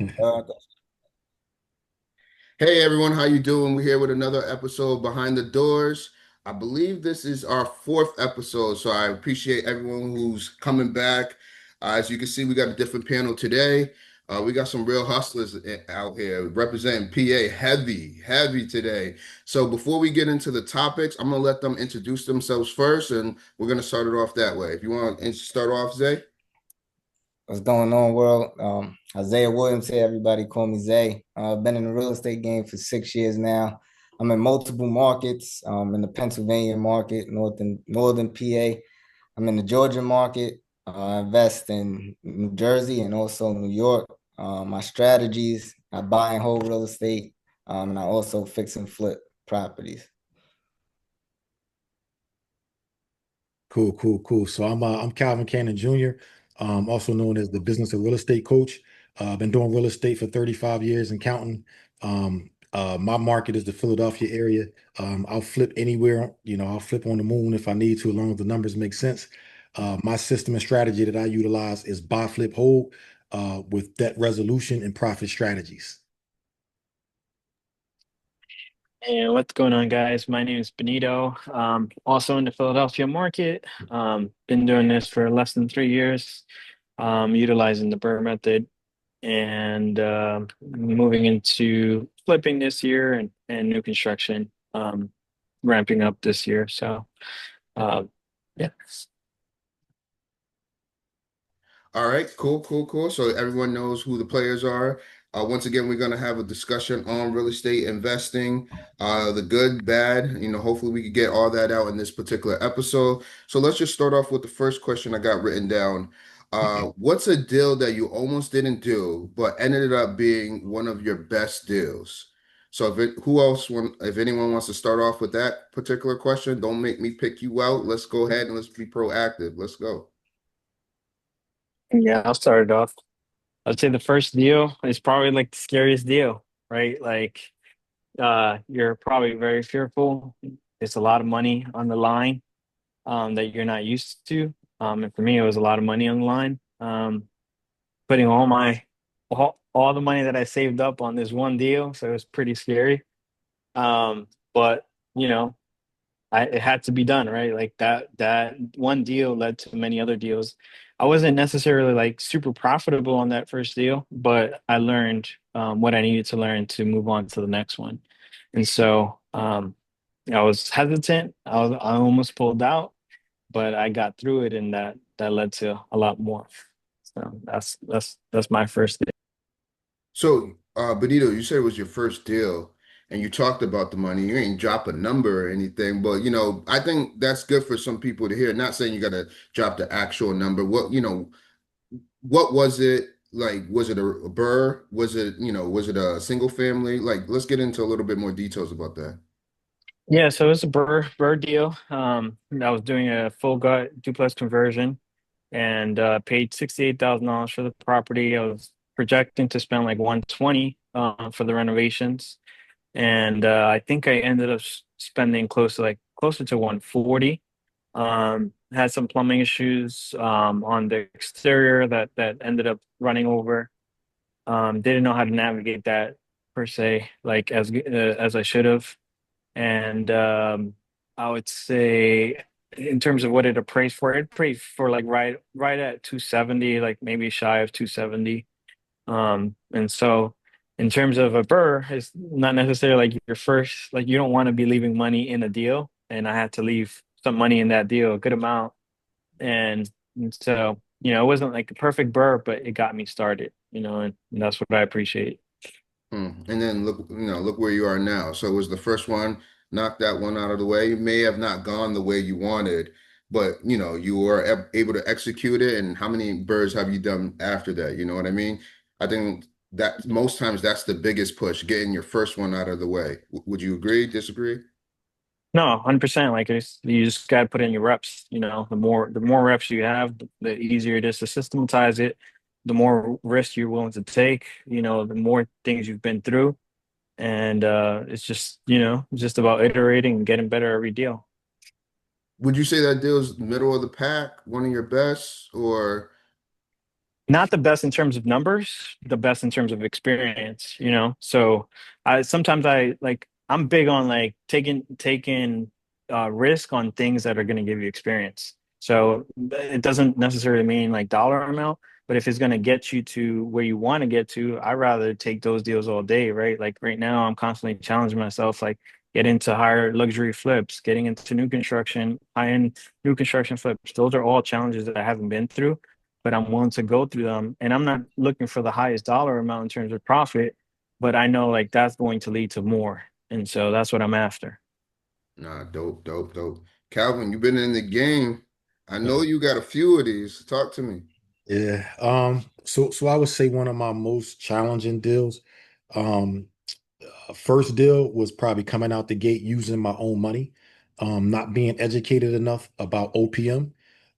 Uh, Hey everyone, how you doing? We're here with another episode Behind the Doors. I believe this is our fourth episode, so I appreciate everyone who's coming back. As you can see, we got a different panel today. We got some real hustlers out here representing PA heavy, heavy today. So before we get into the topics, I'm gonna let them introduce themselves first, and we're gonna start it off that way. If you want to start off, Zay. what's going on, world? Isaiah Williams here. Everybody call me Zay. I've been in the real estate game for 6 years now. I'm in multiple markets. In the Pennsylvania market, northern PA. I'm in the Georgia market. I invest in New Jersey and also New York. My strategies: I buy and hold real estate, and I also fix and flip properties. Cool, cool, cool. So I'm Calvin Cannon Jr., also known as the business of real estate coach. I've been doing real estate for 35 years and counting. My market is the Philadelphia area. I'll flip anywhere, I'll flip on the moon if I need to, as long as the numbers make sense. My system and strategy that I utilize is buy, flip, hold, with debt resolution and profit strategies. And what's going on, guys? My name is Benito. Also in the Philadelphia market. Been doing this for less than 3 years, utilizing the Burr method and moving into flipping this year and new construction, ramping up this year. So, um, yeah. All right, cool, cool, cool. So everyone knows who the players are. Once again, we're going to have a discussion on real estate investing, the good, bad. Hopefully we could get all that out in this particular episode. So let's just start off with the first question I got written down. What's a deal that you almost didn't do, but ended up being one of your best deals? So if anyone wants to start off with that particular question, don't make me pick you out. Let's go ahead and let's be proactive. Let's go. Yeah, I'll start it off. I'd say the first deal is probably like the scariest deal, right? Like, you're probably very fearful. It's a lot of money on the line, that you're not used to. And for me, it was a lot of money on the line. Putting all the money that I saved up on this one deal, so it was pretty scary. But you know, it had to be done, right? Like that one deal led to many other deals. I wasn't necessarily like super profitable on that first deal, but I learned what I needed to learn to move on to the next one. And so I was hesitant. I almost pulled out, but I got through it, and that led to a lot more. So that's my first thing. So, Benito, you said it was your first deal and you talked about the money. You ain't drop a number or anything, but I think that's good for some people to hear. Not saying you got to drop the actual number. What was it like? Was it a burr? Was it a single family? Like, let's get into a little bit more details about that. Yeah, so it's a Burr deal. I was doing a full gut duplex conversion and paid $68,000 for the property. I was projecting to spend like 120 for the renovations, and I think I ended up spending closer to 140. Had some plumbing issues on the exterior that ended up running over. Didn't know how to navigate that per se, like as I should have. And I would say in terms of what it appraised for, it appraised for like right at 270, like maybe shy of 270. And so in terms of a burr, it's not necessarily like your first, like you don't want to be leaving money in a deal. And I had to leave some money in that deal, a good amount. And so, it wasn't like a perfect burr, but it got me started, and that's what I appreciate. And then look where you are now. So it was the first one, knock that one out of the way. You may have not gone the way you wanted, but you were able to execute it. And how many birds have you done after that? You know what I mean? I think that most times that's the biggest push, getting your first one out of the way. Would you agree, disagree? No, 100%. Like you just got to put in your reps. The more reps you have, the easier it is to systematize it. The more risk you're willing to take, the more things you've been through, and it's just about iterating and getting better every deal. Would you say that deal's middle of the pack, one of your best, or Not the best in terms of numbers, the best in terms of experience, you know? So I sometimes I like I'm big on like taking risk on things that are going to give you experience. So it doesn't necessarily mean like dollar amount, but if it's going to get you to where you want to get to, I'd rather take those deals all day, right? Like right now, I'm constantly challenging myself, like get into higher luxury flips, getting into new construction, high-end new construction flips. Those are all challenges that I haven't been through, but I'm willing to go through them. And I'm not looking for the highest dollar amount in terms of profit, but I know like that's going to lead to more. And so that's what I'm after. Nah, dope, dope, dope. Calvin, you've been in the game. I know you got a few of these. Talk to me. Yeah. So I would say one of my most challenging deals. Um, First deal was probably coming out the gate using my own money, not being educated enough about OPM.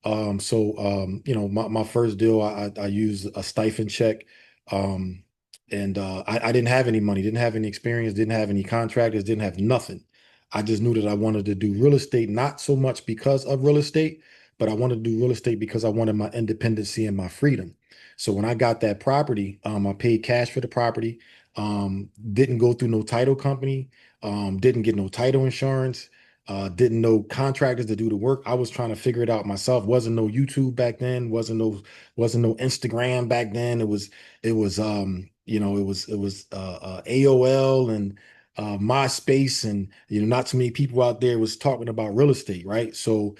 My first deal, I used a stipend check, um, and I didn't have any money, didn't have any experience, didn't have any contractors, didn't have nothing. I just knew that I wanted to do real estate, not so much because of real estate, but I wanted to do real estate because I wanted my independency and my freedom. So when I got that property, I paid cash for the property, didn't go through no title company, didn't get no title insurance, didn't know contractors to do the work. I was trying to figure it out myself. Wasn't no YouTube back then, wasn't no Instagram back then. It was AOL and MySpace, and not too many people out there was talking about real estate, right? So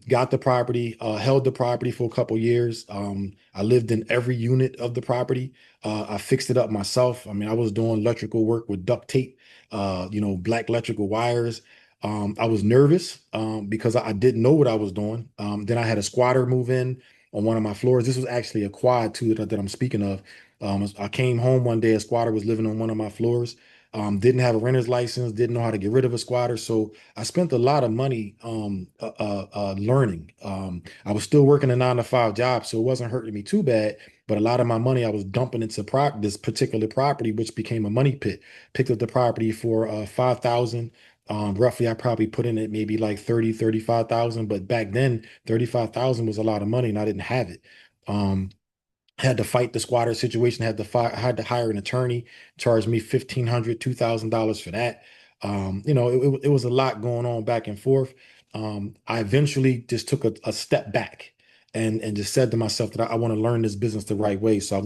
got the property, held the property for a couple years. I lived in every unit of the property. I fixed it up myself. I mean, I was doing electrical work with duct tape, black electrical wires. I was nervous because I didn't know what I was doing. Then I had a squatter move in on one of my floors. This was actually a quad too that I'm speaking of. I came home one day, a squatter was living on one of my floors. Didn't have a renter's license, didn't know how to get rid of a squatter. So I spent a lot of money learning. I was still working a 9 to 5 job, so it wasn't hurting me too bad. But a lot of my money I was dumping into this particular property, which became a money pit. Picked up the property for 5,000. Roughly, I probably put in it maybe like 35,000. But back then, 35,000 was a lot of money, and I didn't have it. Um, had to fight the squatter situation, had to hire an attorney, charged me $1,500, $2,000 for that. It was a lot going on back and forth. I eventually just took a step back and just said to myself that I want to learn this business the right way. So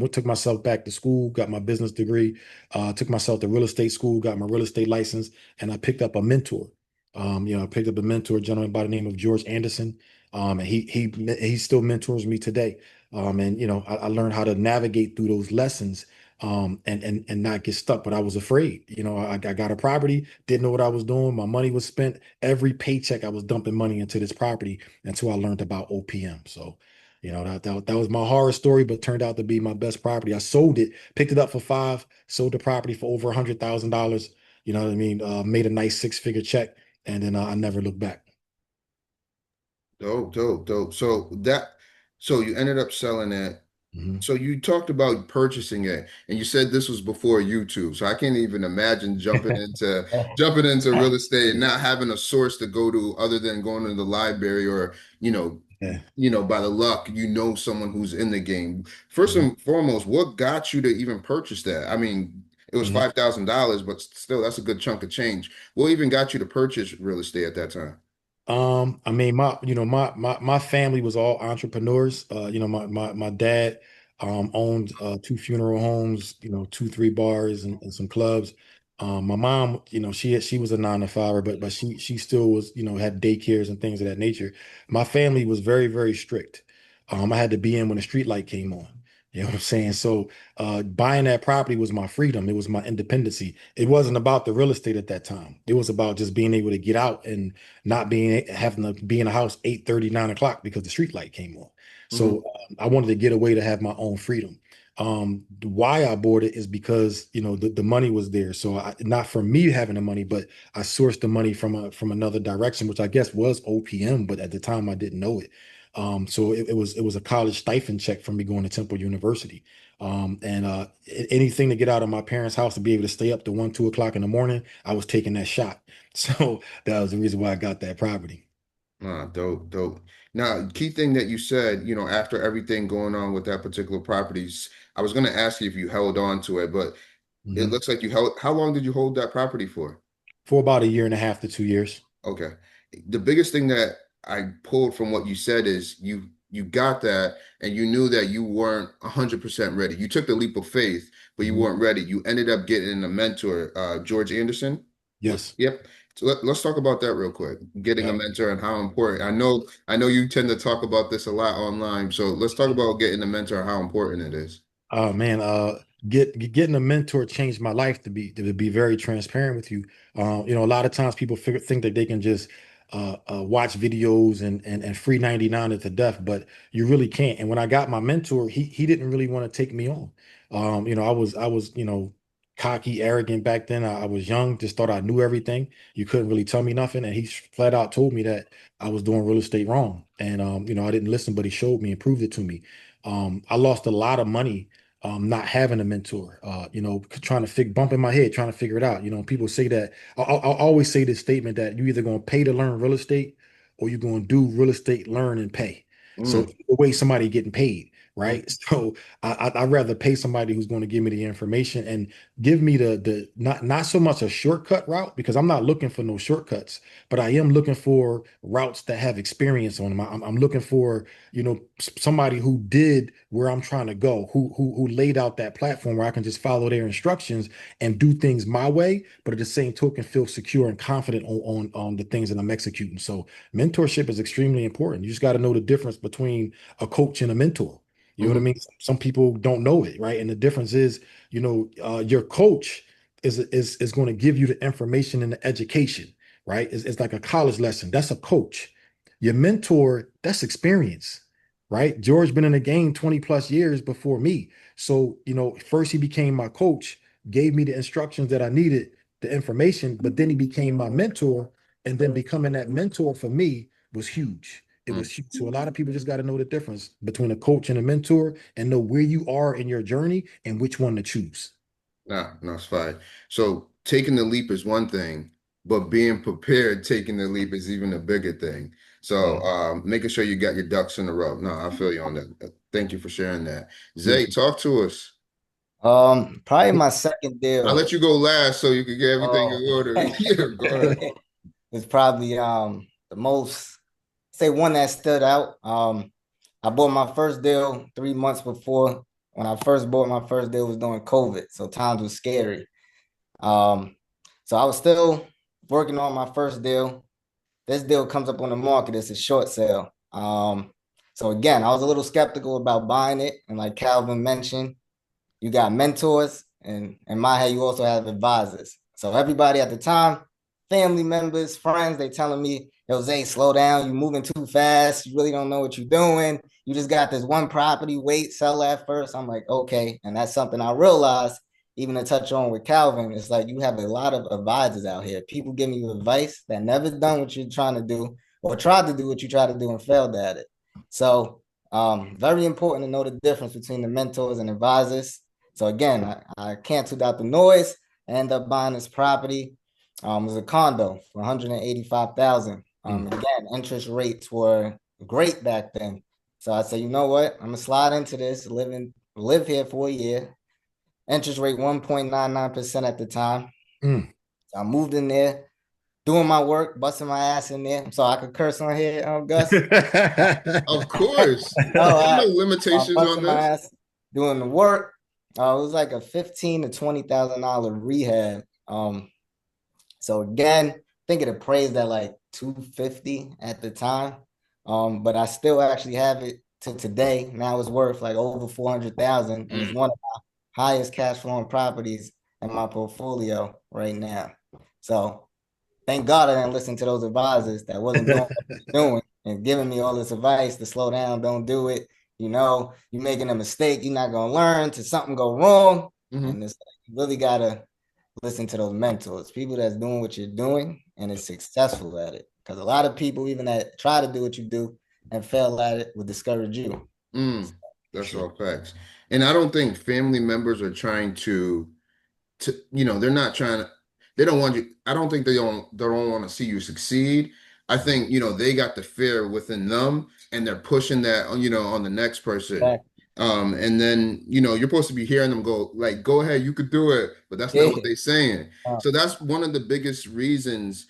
took myself back to school, got my business degree, took myself to real estate school, got my real estate license, and I picked up a mentor. I picked up a mentor, a gentleman by the name of George Anderson. And he still mentors me today. I learned how to navigate through those lessons, and not get stuck. But I was afraid. I got a property, didn't know what I was doing. My money was spent. Every paycheck, I was dumping money into this property until I learned about OPM. So, that was my horror story, but turned out to be my best property. I sold it, picked it up for 5, sold the property for over $100,000. You know what I mean? Made a nice 6-figure check, and then I never looked back. Dope, dope, dope. So you ended up selling it. Mhm. So you talked about purchasing it, and you said this was before YouTube. So I can't even imagine jumping into real estate and not having a source to go to other than going to the library or, Yeah. by the luck, someone who's in the game. First Mhm. and foremost, what got you to even purchase that? I mean, it was Mhm. $5,000, but still, that's a good chunk of change. What even got you to purchase real estate at that time? I mean, my family was all entrepreneurs. My dad owned 2 funeral homes, 2, 3 bars and some clubs. My mom, she was a 9 to 5, but she still was, had daycares and things of that nature. My family was very, very strict. I had to be in when the street light came on. You know what I'm saying? So buying that property was my freedom. It was my independency. It wasn't about the real estate at that time. It was about just being able to get out and not being having to be in a house 8:30, 9 o'clock because the street light came on. So Mhm. I wanted to get away to have my own freedom. Why I bought it is because the money was there. So not from me having the money, but I sourced the money from another direction, which I guess was OPM, but at the time I didn't know it. So it was a college stipend check from me going to Temple University. And anything to get out of my parents' house to be able to stay up to 1, 2 o'clock in the morning, I was taking that shot. So that was the reason why I got that property. Ah, dope, dope. Now, key thing that you said, after everything going on with that particular properties, I was going to ask you if you held on to it, but it Mhm. looks like you held, how long did you hold that property for? For about a year and a half to 2 years. Okay. The biggest thing that I pulled from what you said is you got that and you knew that you weren't 100% ready. You took the leap of faith, but you Mhm. weren't ready. You ended up getting a mentor, George Anderson. Yes. Yep. So let's talk about that real quick. Getting a Yeah. mentor and how important. I know you tend to talk about this a lot online. So let's talk about getting a mentor and how important it is. Oh man, getting a mentor changed my life to be very transparent with you. A lot of times people think that they can just watch videos and free 99 to death, but you really can't. And when I got my mentor, he didn't really want to take me on. I was cocky, arrogant back then. I was young, just thought I knew everything. You couldn't really tell me nothing, and he flat out told me that I was doing real estate wrong. And I didn't listen, but he showed me and proved it to me. I lost a lot of money not having a mentor, trying to bumping my head, trying to figure it out. People say that I'll always say this statement that you're either going to pay to learn real estate or you're going to do real estate, learn and pay. So Mm, the way somebody getting paid, mm, right? So I'd rather pay somebody who's going to give me the information and give me the not so much a shortcut route because I'm not looking for no shortcuts, but I am looking for routes that have experience on them. I'm looking for somebody who did where I'm trying to go, who laid out that platform where I can just follow their instructions and do things my way, but at the same token feel secure and confident on the things that I'm executing. So mentorship is extremely important. You just got to know the difference between a coach and a mentor. You know what I mhm, mean? Some people don't know it, right? And the difference is, your coach is going to give you the information and the education, right? It's like a college lesson. That's a coach. Your mentor, that's experience, right? George been in the game 20 plus years before me. So, first he became my coach, gave me the instructions that I needed, the information, but then he became my mentor. And then becoming that mentor for me was huge. It mm. was huge. So a lot of people just got to know the difference between a coach and a mentor and know where you are in your journey and which one to choose. Nah, no, it's fine. So taking the leap is one thing, but being prepared taking the leap is even a bigger thing. So Mhm. making sure you got your ducks in a row. No, I feel you on that. Thank you for sharing that. Yeah. Zay, talk to us. Probably my second I'll deal. let you go last so you can get everything Oh, in order. Yeah, go ahead. it's probably the most say one that stood out. I bought my first deal 3 months before. When I first bought my first deal was during COVID, so times was scary. Um, so I was still working on my first deal. This deal comes up on the market. It's a short sale. So again, I was a little skeptical about buying it, and like Calvin mentioned, you got mentors, and in my head, you also have advisors. So everybody at the time, family members, friends, they telling me, Jose, slow down. You're moving too fast. You really don't know what you're doing. You just got this one property. Wait, sell that first. I'm like, okay. And that's something I realized, even to touch on with Calvin, it's like you have a lot of advisors out here. People giving you advice that never done what you're trying to do or tried to do what you tried to do and failed at it. So very important to know the difference between the mentors and advisors. So again, I canceled out the noise, ended up buying this property. It was a condo for 185,000. Mm. Again, interest rates were great back then. So I said, you know what? I'm gonna slide into this, live here for a year. Interest rate 1.99% at the time. Mm. So I moved in there, doing my work, busting my ass in there. So I could curse on here, Gus. Of course. Oh, There's no I'm limitations on busting my this. ass doing the work. It was like a $15,000 to $20,000 rehab. So again, I think it appraised at like 250 at the time. But I still actually have it to today. Now it's worth like over 400,000, and it's Mm, one of my highest cash flowing properties in my portfolio right now. So thank God I didn't listen to those advisors that wasn't doing what they're doing and giving me all this advice to slow down, don't do it. You're making a mistake, you're not gonna learn to something go wrong. mhm. And it's like, you really gotta listen to those mentors, people that's doing what you're doing and is successful at it. Because a lot of people, even that try to do what you do and fail at it, will discourage you. Mm, For that's sure. all facts. And I don't think family members are trying they're not trying to, they don't want you, I don't think they don't want to see you succeed. I think, they got the fear within them and they're pushing that, on the next person. Exactly. And then, you're supposed to be hearing them go, like, go ahead, you could do it, but that's not what Yeah. they're saying. Uh, So that's one of the biggest reasons,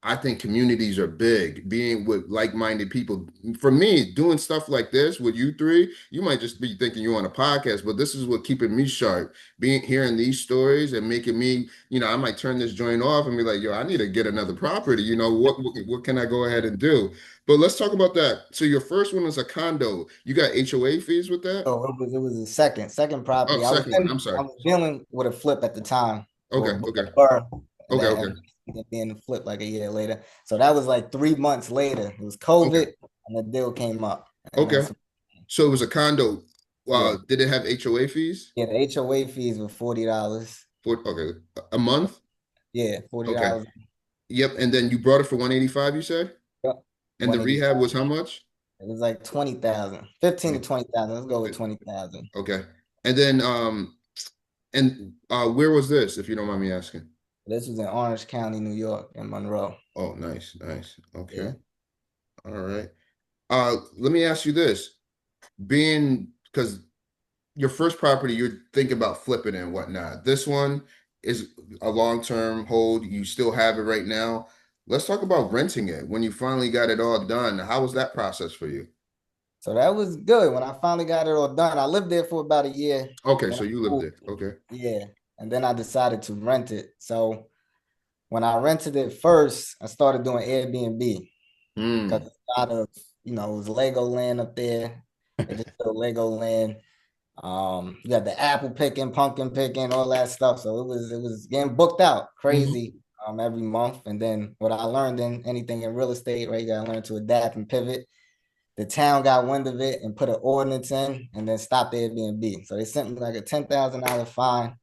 I think communities are big, being with like-minded people. For me, doing stuff like this with you three, you might just be thinking you're on a podcast, but this is what keeping me sharp, being hearing these stories and making me, I might turn this joint off and be like, yo, I need to get another property. What can I go ahead and do? But let's talk about that. So your first one was a condo. You got HOA fees with that? so it was a second Oh, property. second one. I'm I sorry. was dealing with a flip at the time Okay, with okay, a burr okay, that okay, ended up being a flip like a year later. So that was like 3 months later. It was okay, COVID and the deal came up. And okay. that's So it was a condo. yeah. Did it have HOA fees? Yeah, the HOA fees were $40. Okay, a month? Yeah, $40. Okay. Yep. And then you brought it for 185, you said? Yep. And the rehab 185. was how much? It was like 20,000. 15 to 20. 20,000. Let's go with 20,000. Okay. And then where was this, if you don't mind me asking? This was in Orange County, New York, in Monroe. Oh, nice, nice. Okay. Yeah. All right. Let me ask you this. Being because your first property, you're thinking about flipping and whatnot. This one is a long-term hold. You still have it right now. Let's talk about renting it. When you finally got it all done, how was that process for you? So that was good. When I finally got it all done, I lived there for about a year. Okay, Then so I you lived moved. there. Okay. Yeah. And then I decided to rent it. So when I rented it first, I started doing Airbnb Hmm. because a lot of, it was Lego land up there. They just built Lego land. You got the apple picking, pumpkin picking, all that stuff. So it was getting booked out Hmm. crazy every month. And then what I learned in anything in real estate, right? You gotta learn to adapt and pivot. The town got wind of it and put an ordinance in and then stopped Airbnb. So they sent me like a $10,000 fine.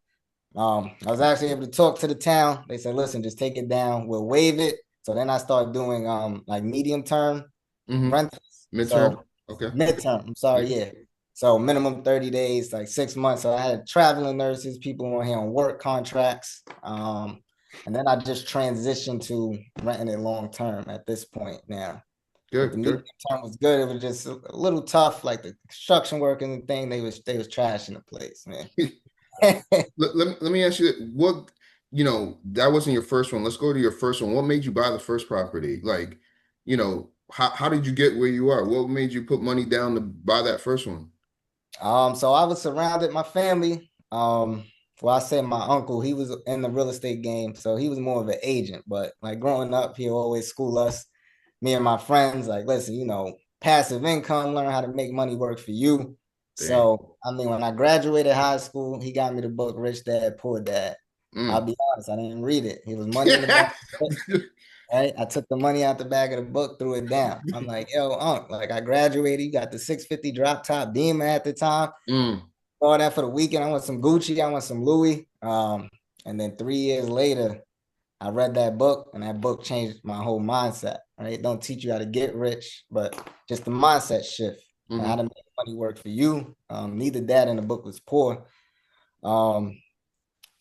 I was actually able to talk to the town. They said, listen, just take it down. We'll waive it. So then I started doing like medium term Hmm. rentals. Midterm? So Okay. midterm, I'm sorry, Yeah. yeah. So minimum 30 days, like 6 months. So I had traveling nurses, people on here on work contracts. And then I just transitioned to renting it long term at this point now. But the Good, medium good. term was good. It was just a little tough, like the construction work and the thing. They was trashing the place, man. Let me ask you what, that wasn't your first one. Let's go to your first one. What made you buy the first property? Like, how did you get where you are? What made you put money down to buy that first one? So I was surrounded, my family. Well, I said my uncle, he was in the real estate game, so he was more of an agent. But like growing up, he always school us, me and my friends, like, listen, passive income, learn how to make money work for you. Dang. So I mean, when I graduated high school, he got me the book Rich Dad Poor Dad. I'll Mm. be honest, I didn't read it. It was money in the back. Right? I took the money out the back of the book, threw it down. I'm like, yo, Unc, like I graduated, you got the 650 drop top Beamer at the time. Mm. All that for the weekend. I want some Gucci, I want some Louis. And then 3 years later, I read that book, and that book changed my whole mindset. Right? It don't teach you how to get rich, but just the mindset shift and how Hmm. to make money work for you. Neither dad in the book was poor. Um,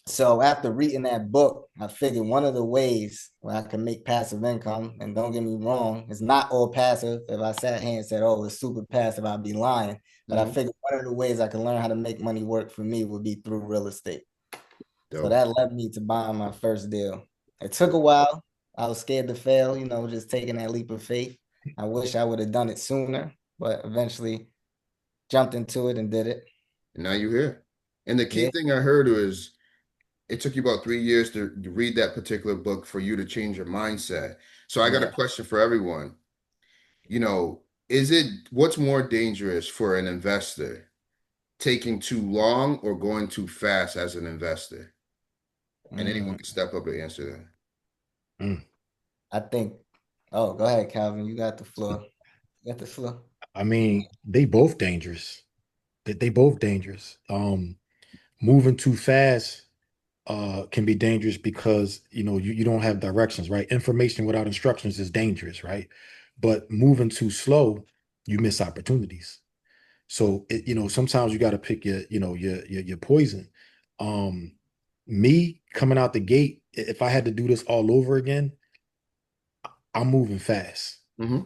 so after reading that book, I figured one of the ways where I can make passive income, and don't get me wrong, it's not all passive. If I sat here and said, oh, it's super passive, I'd be lying. But I Hmm. figured one of the ways I can learn how to make money work for me would be through real estate. So Dope. that led me to buying my first deal. It took a while. I was scared to fail, just taking that leap of faith. I wish I would have done it sooner, but eventually jumped into it and did it. And now you're here. And the key Yeah, thing I heard was it took you about 3 years to read that particular book for you to change your mindset. So I got a yeah. question for everyone. Is it what's more dangerous for an investor, taking too long or going too fast as an investor? And anyone Mm, can step up and answer Mm. I think, oh, go ahead, Calvin. You got the floor. You got the floor. I mean, they both dangerous. They both dangerous. Moving too fast can be dangerous because you don't have directions, right? Information without instructions is dangerous, right? But moving too slow, you miss opportunities. So sometimes you got to pick your poison. Um, Me coming out the gate, if I had to do this all over again, I'm moving fast, Mm-hmm.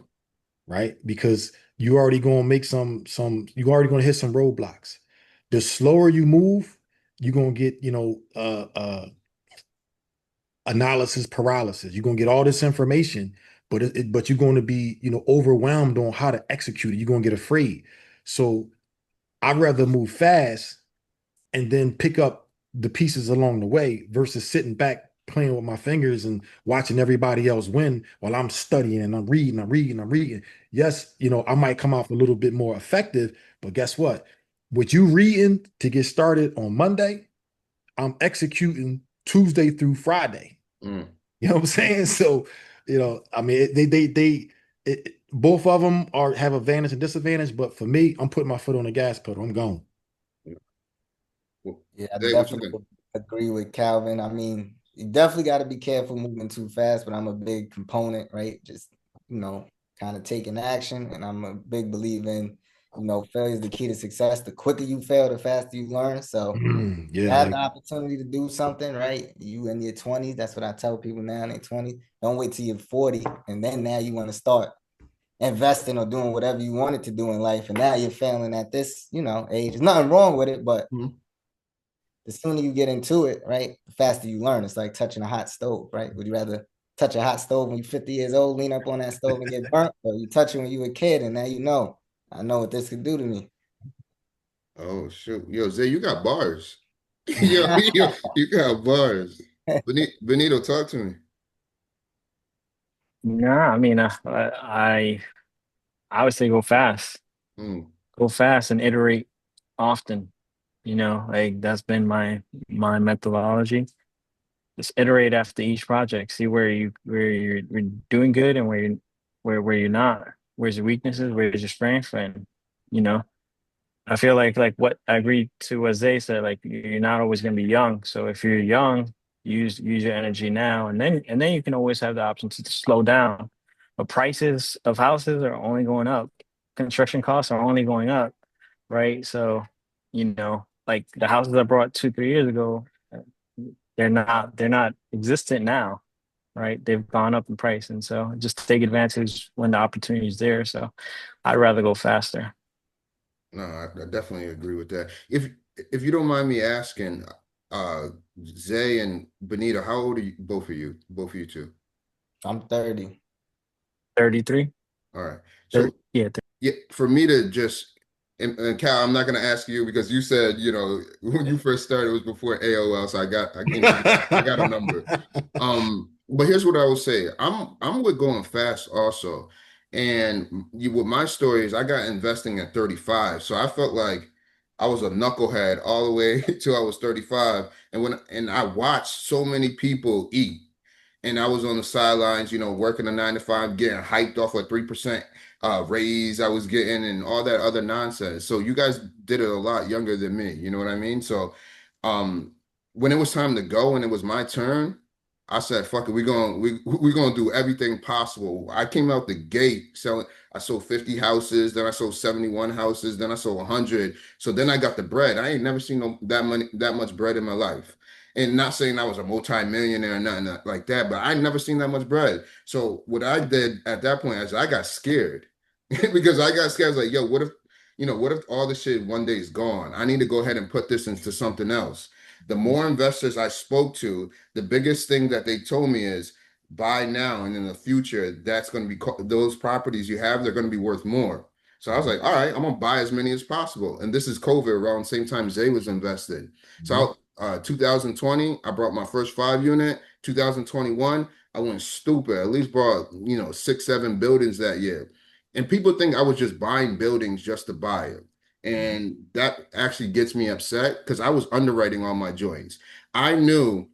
right? Because you already gonna make you already gonna hit some roadblocks. The slower you move, you're gonna get, analysis paralysis. You're gonna get all this information, but you're going to be, overwhelmed on how to execute it. You're gonna get afraid. So I'd rather move fast and then pick up the pieces along the way versus sitting back playing with my fingers and watching everybody else win while I'm studying and I'm reading. Yes, I might come off a little bit more effective, but guess what? With you reading to get started on Monday, I'm executing Tuesday through Friday. Mm. You know what I'm saying? So, I mean, both of them have advantage and disadvantage, but for me, I'm putting my foot on the gas pedal. I'm going. Well, Yeah, I Zay, what you definitely think? would agree with Calvin. I mean, you definitely got to be careful moving too fast, but I'm a big component, right? Just, kind of taking action. And I'm a big believer in, failure is the key to success. The quicker you fail, the faster you learn. So you Yeah, have like the opportunity to do something, right? You in your 20s, that's what I tell people now in their 20s. Don't wait till you're 40. And then now you want to start investing or doing whatever you wanted to do in life. And now you're failing at this, age. There's nothing wrong with it, but Mhm. the sooner you get into it, right, the faster you learn. It's like touching a hot stove, right? Would you rather touch a hot stove when you're 50 years old, lean up on that stove and get burnt, or you touch it when you were a kid and now I know what this could do to me. Oh shoot, yo, Zay, you got bars. You got bars. Benito, talk to me. Nah, I mean, I would say go fast. Mm. Go fast and iterate often. Like that's been my methodology. Just iterate after each project. See where you're doing good and where you're not. Where's your weaknesses? Where's your strengths? And you know, I feel like what I agree to what Zay said. Like you're not always going to be young. So if you're young, use your energy now, and then you can always have the option to slow down. But prices of houses are only going up. Construction costs are only going up, right? So, like the houses I bought 2, 3 years ago, they're not existent now, right? They've gone up in price, and so just take advantage when the opportunity is there. So, I'd rather go faster. No, I definitely agree with that. If you don't mind me asking, uh, Zay and Benito, how old are you? Both of you two. I'm 30. 33. All right. So 30, yeah. yeah, for me to just and Cal, I'm not going to ask you because you said when you first started it was before AOL, so I got a number. But here's what I will say. I'm with going fast also, and with my story is I got investing at 35, so I felt like I was a knucklehead all the way till I was 35, and I watched so many people eat. And I was on the sidelines, working a 9 to 5, getting hyped off a 3% raise I was getting and all that other nonsense. So you guys did it a lot younger than me. You know what I mean? So um, when it was time to go and it was my turn, I said, fuck it, we're gonna do everything possible. I came out the gate selling, I sold 50 houses, then I sold 71 houses, then I sold 100. So then I got the bread. I ain't never seen that much bread in my life. And not saying I was a multi-millionaire or nothing like that, but I never seen that much bread. So what I did at that point is I got scared because I got scared. I was like, yo, what if all this shit one day is gone? I need to go ahead and put this into something else. The more investors I spoke to, the biggest thing that they told me is buy now, and in the future, that's going to be those properties you have, they're going to be worth more. So I was like, all right, I'm gonna buy as many as possible. And this is COVID around the same time Zay was invested. Mhm. So 2020, I brought my first 5 unit. 2021, I went stupid. At least bought, 6, 7 buildings that year. And people think I was just buying buildings just to buy it. And that actually gets me upset because I was underwriting all my joints. I knew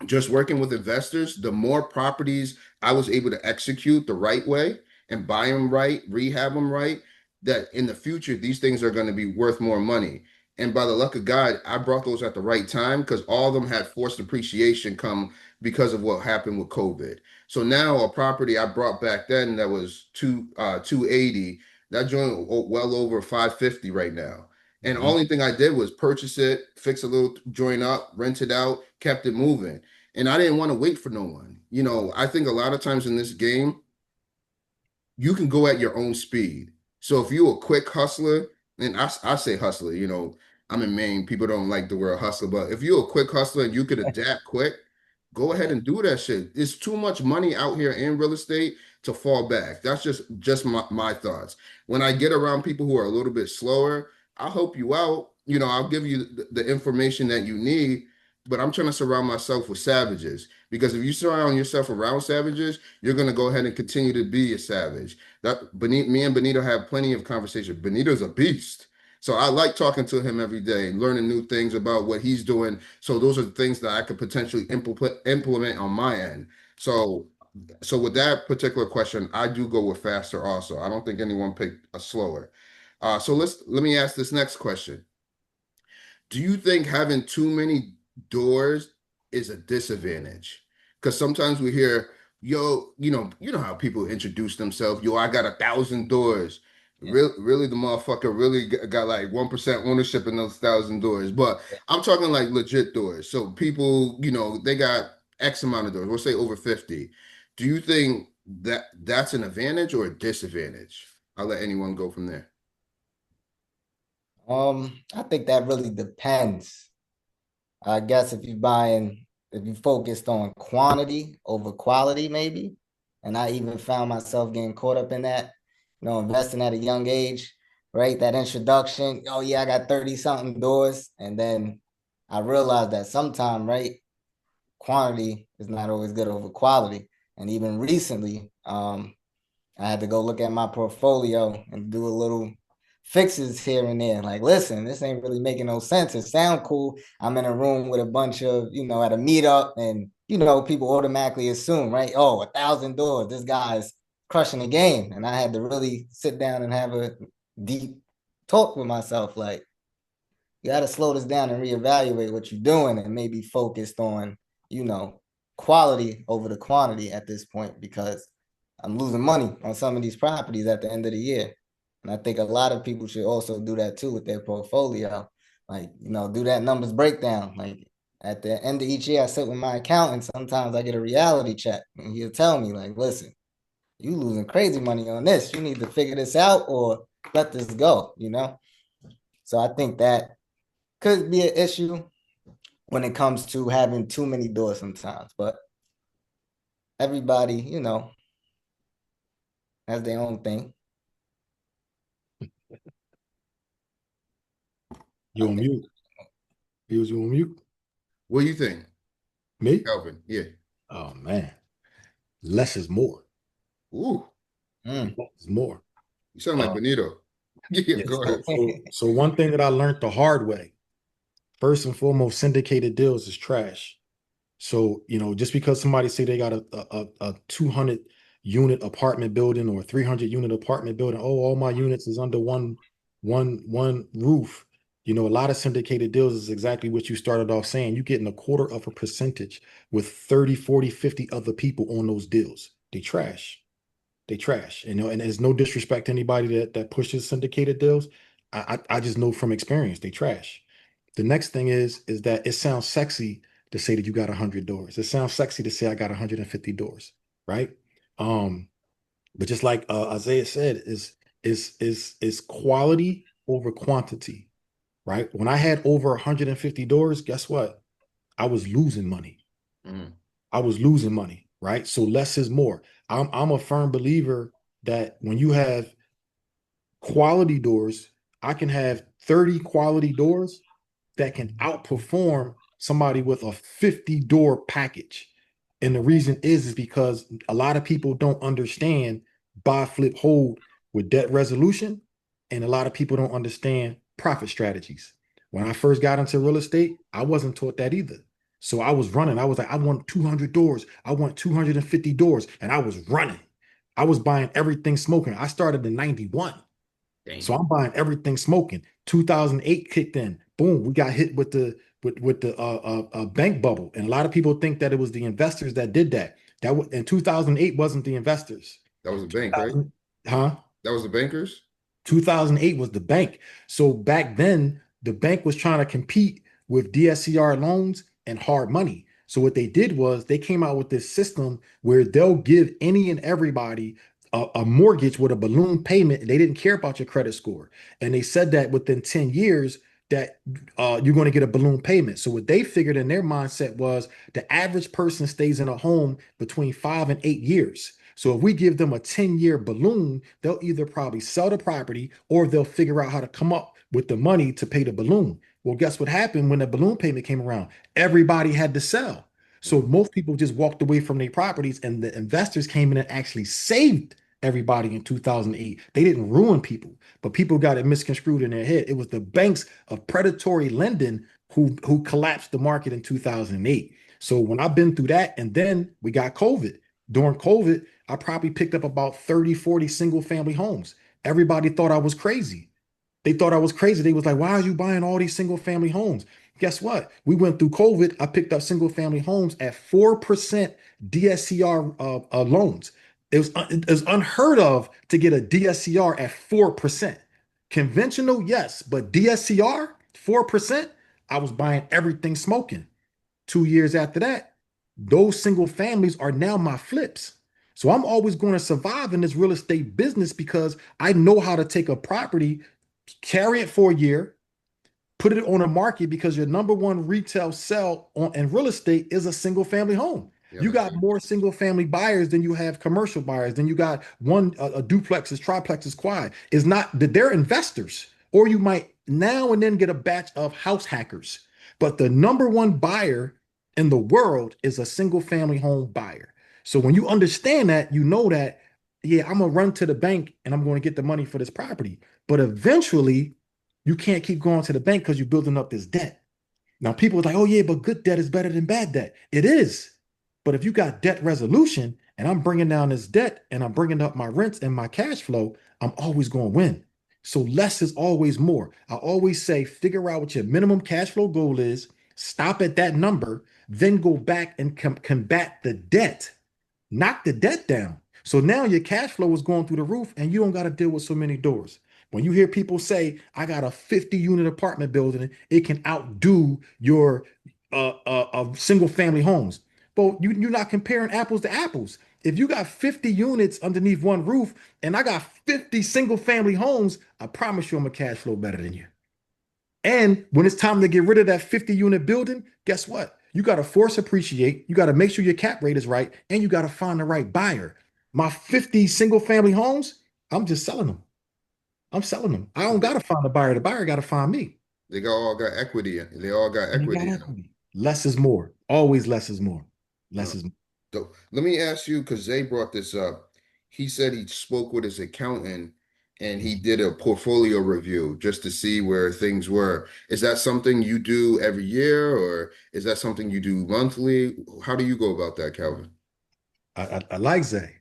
just working with investors, the more properties I was able to execute the right way and buy them right, rehab them right, that in the future, these things are going to be worth more money. And by the luck of God, I brought those at the right time because all of them had forced appreciation come because of what happened with COVID. So now a property I brought back then that was 280, that joint well over 550 right now. And the Mhm. only thing I did was purchase it, fix a little joint up, rent it out, kept it moving. and I didn't want to wait for no one. You know, I think a lot of times in this game, you can go at your own speed. So if you're a quick hustler, and I say hustler, you know, I'm in Maine. People don't like the word hustler, but if you're a quick hustler and you could adapt quick, go ahead and do that shit. It's too much money out here in real estate to fall back. That's just my thoughts. When I get around people who are a little bit slower, I'll help you out. You know, I'll give you the information that you need, but I'm trying to surround myself with savages because if you surround yourself around savages, you're going to go ahead and continue to be a savage. Me and Benito have plenty of conversation. Benito's a beast. So I like talking to him every day, learning new things about what he's doing. So those are the things that I could potentially implement on my end. So with that particular question, I do go with faster also. I don't think anyone picked a slower. So let me ask this next question. Do you think having too many doors is a disadvantage? Because sometimes we hear, yo, you know how people introduce themselves, yo, I got 1,000 doors. Yeah. Really, the motherfucker really got like 1% ownership in those 1,000 doors. But I'm talking like legit doors. So people, they got X amount of doors. We'll say over 50. Do you think that that's an advantage or a disadvantage? I'll let anyone go from there. I think that really depends. I guess if you focused on quantity over quality, maybe. And I even found myself getting caught up in that, investing at a young age, right? That introduction, oh yeah, I got 30 something doors. And then I realized that sometime, right, quantity is not always good over quality. And even recently, I had to go look at my portfolio and do a little fixes here and there. Like, listen, this ain't really making no sense. It sound cool. I'm in a room with a bunch of, at a meetup, and people automatically assume, right? Oh, 1,000 doors. This guy's crushing the game. And I had to really sit down and have a deep talk with myself. Like, you got to slow this down and reevaluate what you're doing and maybe focused on, quality over the quantity at this point, because I'm losing money on some of these properties at the end of the year. And I think a lot of people should also do that too with their portfolio. Like, do that numbers breakdown. Like at the end of each year, I sit with my accountant. Sometimes I get a reality check and he'll tell me, like, listen, you losing crazy money on this. You need to figure this out or let this go. So I think that could be an issue when it comes to having too many doors sometimes. But everybody, has their own thing. You on mute? You on mute? What do you think, Me? Calvin? Yeah. Oh man, less is more. Ooh, Less is more. you sound like Benito. Yeah, Yeah, go ahead. so one thing that I learned the hard way, first and foremost, syndicated deals is trash. So, just because somebody say they got a 200 unit apartment building or a 300 unit apartment building, oh, all my units is under one roof. A lot of syndicated deals is exactly what you started off saying. You're getting a quarter of a percentage with 30, 40, 50 other people on those deals. They trash. They trash. And there's no disrespect to anybody that pushes syndicated deals. I just know from experience they trash. The next thing is that it sounds sexy to say that you got 100 doors. It sounds sexy to say I got 150 doors, right? But just like Isaiah said, is quality over quantity, right? When I had over 150 doors, guess what? I was losing money. Mhm. I was losing money, right? So less is more. I'm a firm believer that when you have quality doors, I can have 30 quality doors that can outperform somebody with a 50 door package. And the reason is because a lot of people don't understand buy, flip, hold with debt resolution. And a lot of people don't understand profit strategies. When I first got into real estate, I wasn't taught that either. So I was running. I was like, I want 200 doors. I want 250 doors. And I was running. I was buying everything smoking. I started in 91. Damn. So I'm buying everything smoking. 2008 kicked in. Boom, we got hit with the bank bubble, and a lot of people think that it was the investors that did that. That was in 2008 wasn't the investors. That was the bank, right? Huh? That was the bankers? 2008 was the bank. So back then, the bank was trying to compete with DSCR loans and hard money. So what they did was they came out with this system where they'll give any and everybody a mortgage with a balloon payment. They didn't care about your credit score. And they said that within 10 years that you're going to get a balloon payment. So what they figured in their mindset was the average person stays in a home between 5 and 8 years. So if we give them a 10-year balloon, they'll either probably sell the property or they'll figure out how to come up with the money to pay the balloon. Well, guess what happened when the balloon payment came around? Everybody had to sell. So most people just walked away from their properties, and the investors came in and actually saved everybody in 2008. They didn't ruin people, but people got it misconstrued in their head. It was the banks of predatory lending who collapsed the market in 2008. So when I've been through that, and then we got COVID. During COVID, I probably picked up about 30, 40 single family homes. Everybody thought I was crazy. They thought I was crazy. They was like, why are you buying all these single family homes? Guess what? We went through COVID. I picked up single family homes at 4% DSCR loans. It was unheard of to get a DSCR at 4%. Conventional, yes, but DSCR, 4%, I was buying everything smoking. 2 years after that, those single families are now my flips. So I'm always going to survive in this real estate business because I know how to take a property, carry it for a year, put it on a market, because your number one retail sell in real estate is a single family home. Yeah, You got more single family buyers than you have commercial buyers. Then you got a duplexes, triplexes, quad. It's not that they're investors, or you might now and then get a batch of house hackers. But the number one buyer in the world is a single family home buyer. So when you understand that, you know that, yeah, I'm gonna run to the bank and I'm going to get the money for this property. But eventually, you can't keep going to the bank because you're building up this debt. Now, people are like, oh, yeah, but good debt is better than bad debt. It is. But if you got debt resolution and I'm bringing down this debt and I'm bringing up my rents and my cash flow, I'm always going to win. So less is always more. I always say, figure out what your minimum cash flow goal is, stop at that number, then go back and combat the debt, knock the debt down. So now your cash flow is going through the roof and you don't got to deal with so many doors. When you hear people say, I got a 50 unit apartment building, it can outdo your single family homes. But you're not comparing apples to apples. If you got 50 units underneath one roof and I got 50 single family homes, I promise you I'm a cash flow better than you. And when it's time to get rid of that 50 unit building, guess what? You got to force appreciate. You got to make sure your cap rate is right, and you got to find the right buyer. My 50 single family homes, I'm just selling them. I'm selling them. I don't got to find a buyer. The buyer got to find me. they all got equity. They all got And you equity got in them. equity. Less is more. Always less is more. Less is more. So let me ask you, because Zay brought this up. He said he spoke with his accountant and he did a portfolio review just to see where things were. Is that something you do every year, or is that something you do monthly? How do you go about that, Calvin? I like Zay.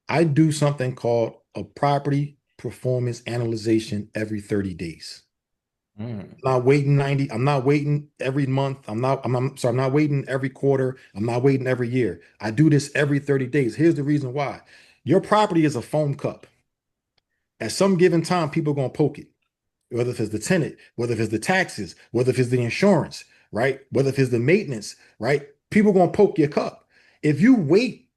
I do something called a property performance analyzation every 30 days. Mm. Not waiting 90. I'm not waiting every month. I'm not waiting every quarter. I'm not waiting every year. I do this every 30 days. Here's the reason why. Your property is a foam cup. At some given time, people are going to poke it, whether if it's the tenant, whether if it's the taxes, whether if it's the insurance, right? Whether if it's the maintenance, right? People are going to poke your cup. If you wait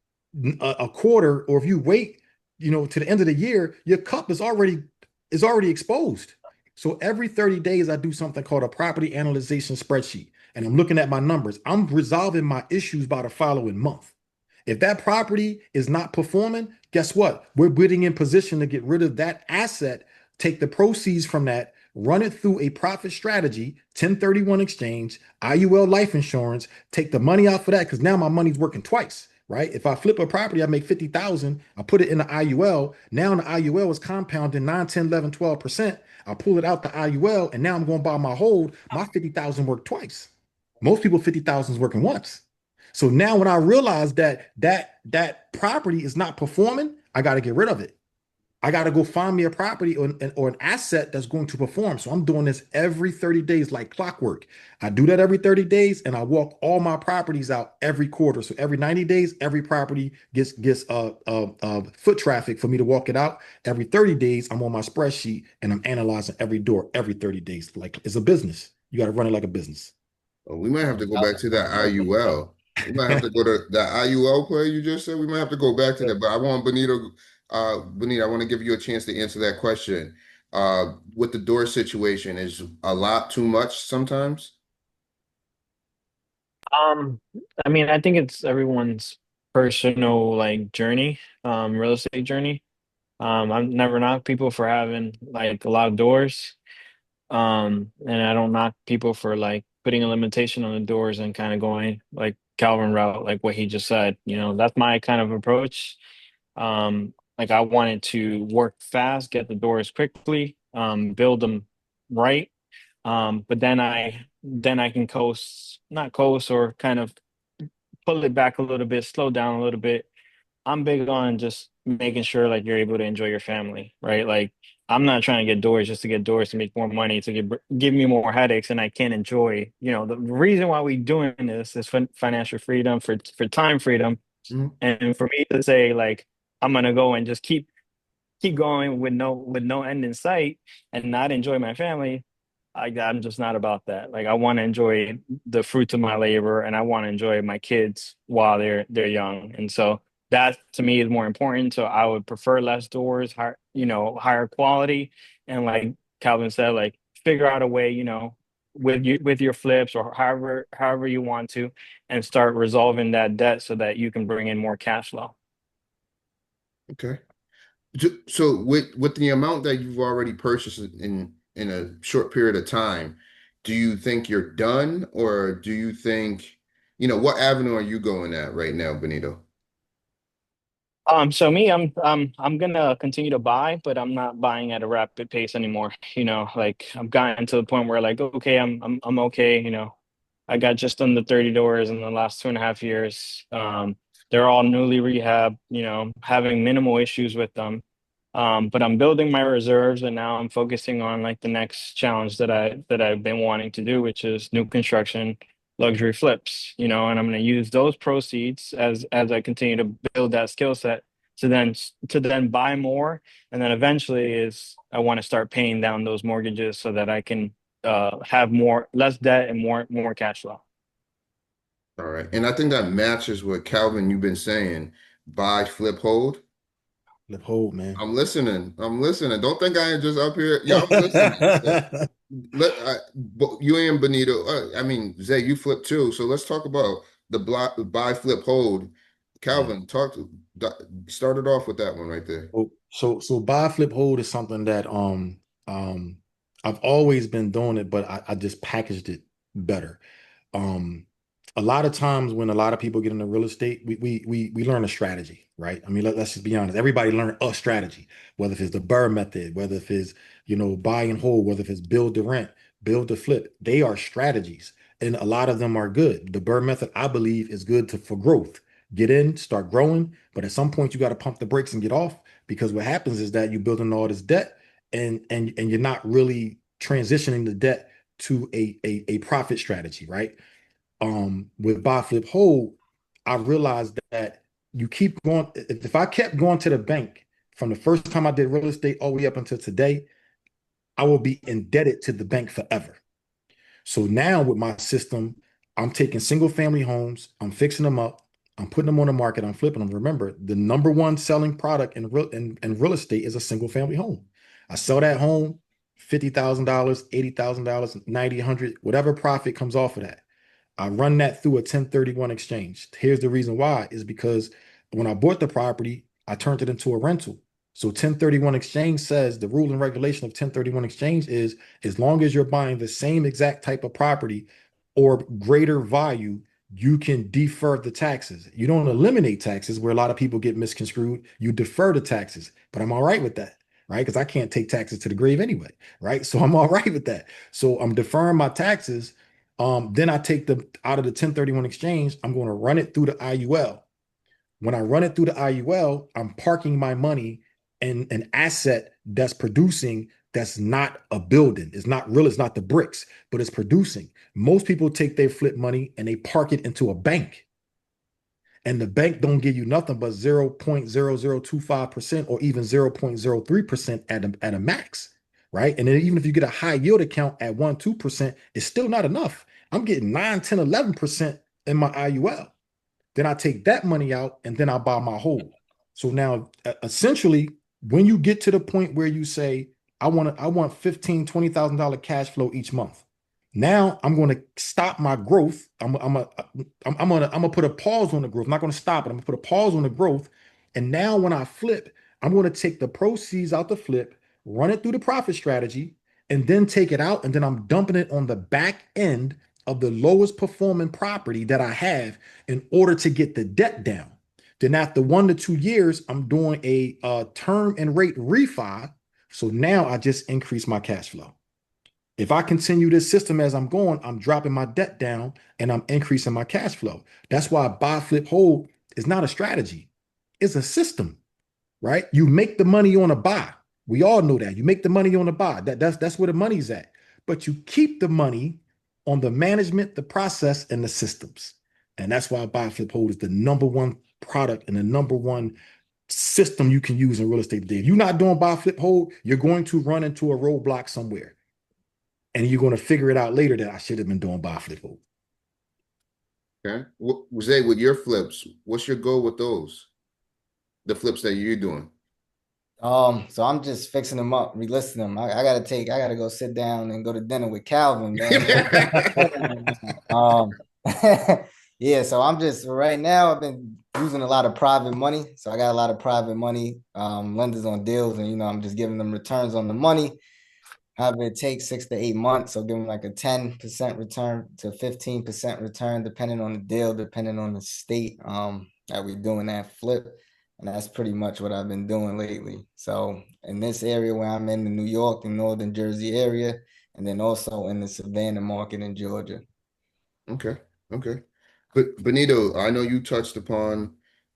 a quarter, or if you wait, to the end of the year, your cup is already exposed. So every 30 days, I do something called a property analyzation spreadsheet, and I'm looking at my numbers. I'm resolving my issues by the following month. If that property is not performing, guess what? We're getting in position to get rid of that asset, take the proceeds from that, run it through a profit strategy, 1031 exchange, IUL life insurance, take the money out for that, because now my money's working twice, right? If I flip a property, I make 50,000, I put it in the IUL. Now the IUL is compounding 9, 10, 11, 12%. I pull it out the IUL, and now I'm going to buy my hold. My 50,000 worked twice. Most people 50,000 is working once. So now when I realize that property is not performing, I got to get rid of it. I got to go find me a property or an asset that's going to perform. So I'm doing this every 30 days like clockwork. I do that every 30 days, and I walk all my properties out every quarter. So every 90 days, every property gets foot traffic for me to walk it out. Every 30 days, I'm on my spreadsheet and I'm analyzing every door every 30 days. Like it's a business. You got to run it like a business. Oh, we might have to go back to that IUL. We might have to go to that IUL play you just said. We might have to go back to that. But I want Benito, I want to give you a chance to answer that question. With the door situation, is a lot too much sometimes? Um, I mean, I think it's everyone's personal like journey, real estate journey. I've never knocked people for having like a lot of doors. And I don't knock people for like putting a limitation on the doors and kind of going like Calvin route, like what he just said. You know, that's my kind of approach. Like I wanted to work fast, get the doors quickly, build them right. But then I can coast, not coast, or kind of pull it back a little bit, slow down a little bit. I'm big on just making sure like you're able to enjoy your family, right? Like I'm not trying to get doors just to get doors to make more money to give me more headaches, and I can't enjoy. You know, the reason why we doing this is for financial freedom, for time freedom, Mhm. and for me to say like I'm gonna go and just keep going with no end in sight and not enjoy my family. I'm just not about that. Like I want to enjoy the fruits of my labor, and I want to enjoy my kids while they're young. And so that to me is more important. So I would prefer less doors, higher, higher quality, and like Calvin said, like figure out a way, with your flips or however you want to, and start resolving that debt so that you can bring in more cash flow. Okay. So with the amount that you've already purchased in a short period of time, do you think you're done, or do you think, what avenue are you going at right now, Benito? So me, I'm gonna continue to buy, but I'm not buying at a rapid pace anymore. You know, like I've gotten to the point where like, okay, I'm okay. You know, I got just under 30 doors in the last 2.5 years. They're all newly rehabbed, having minimal issues with them. But I'm building my reserves, and now I'm focusing on like the next challenge that I've been wanting to do, which is new construction luxury flips, and I'm going to use those proceeds as I continue to build that skill set to then buy more, and then eventually is I want to start paying down those mortgages so that I can have less debt and more cash flow. All right. And I think that matches what Calvin you've been saying. Buy, flip, hold. Lip hold, man. I'm listening. I'm listening. Don't think I ain't just up here. Yeah, I'm listening. But you and Benito, I mean, Zay, you flip too. So let's talk about the block, buy, flip, hold. Yeah. Calvin, started off with that one right there. So buy, flip, hold is something that um I've always been doing it, but I just packaged it better. Um, a lot of times when a lot of people get into real estate, we learn a strategy, right? I mean, let's just be honest. Everybody learn a strategy, whether if it's the Burr method, whether if it's buy and hold, whether if it's build to rent, build to flip. They are strategies, and a lot of them are good. The Burr method, I believe, is good for growth. Get in, start growing, but at some point you got to pump the brakes and get off because what happens is that you're building all this debt, and you're not really transitioning the debt to a profit strategy, right? With buy flip hold, I realized that you keep going. If I kept going to the bank from the first time I did real estate all the way up until today, I will be indebted to the bank forever. So now with my system, I'm taking single family homes, I'm fixing them up, I'm putting them on the market, I'm flipping them. Remember, the number one selling product in real estate is a single family home. I sell that home, $50,000, $80,000, 90, 100, whatever profit comes off of that. I run that through a 1031 exchange. Here's the reason why is because when I bought the property, I turned it into a rental. So 1031 exchange says the rule and regulation of 1031 exchange is as long as you're buying the same exact type of property or greater value, you can defer the taxes. You don't eliminate taxes where a lot of people get misconstrued. You defer the taxes, but I'm all right with that, right? Because I can't take taxes to the grave anyway, right? So I'm all right with that. So I'm deferring my taxes. Then I take them out of the 1031 exchange. I'm going to run it through the IUL. When I run it through the IUL, I'm parking my money in an asset that's producing, that's not a building. It's not real, it's not the bricks, but it's producing. Most people take their flip money and they park it into a bank. And the bank don't give you nothing but 0.0025% or even 0.03% at a max, right? And then even if you get a high yield account at 1, 2%, it's still not enough. I'm getting 9, 10, 11% in my IUL. Then I take that money out and then I buy my hold. So now essentially, when you get to the point where you say, I want $15,000, $20,000 cash flow each month. Now I'm going to stop my growth. I'm gonna put a pause on the growth. I'm not going to stop it. I'm going to put a pause on the growth. And now when I flip, I'm going to take the proceeds out the flip, run it through the profit strategy, and then take it out. And then I'm dumping it on the back end of the lowest performing property that I have in order to get the debt down. Then after 1 to 2 years, I'm doing a term and rate refi. So now I just increase my cash flow. If I continue this system as I'm going, I'm dropping my debt down and I'm increasing my cash flow. That's why buy, flip, hold is not a strategy. It's a system, right? You make the money on a buy. We all know that. You make the money on a buy. That's where the money's at. But you keep the money on the management, the process, and the systems. And that's why buy, flip, hold is the number one product and the number one system you can use in real estate today. If you're not doing buy, flip, hold, you're going to run into a roadblock somewhere. And you're going to figure it out later that I should have been doing buy, flip, hold. Okay. Zay, with your flips, what's your goal with those? The flips that you're doing? So I'm just fixing them up, relisting them. I gotta go sit down and go to dinner with Calvin, man. um, yeah. So I'm just right now. I've been using a lot of private money, so I got a lot of private money, lenders on deals, and I'm just giving them returns on the money. However, it takes 6 to 8 months, so give them like a 10% return to 15% return, depending on the deal, depending on the state that we're doing that flip. And that's pretty much what I've been doing lately. So in this area where I'm in the New York and Northern Jersey area, and then also in the Savannah market in Georgia. Okay. Okay. But Benito, I know you touched upon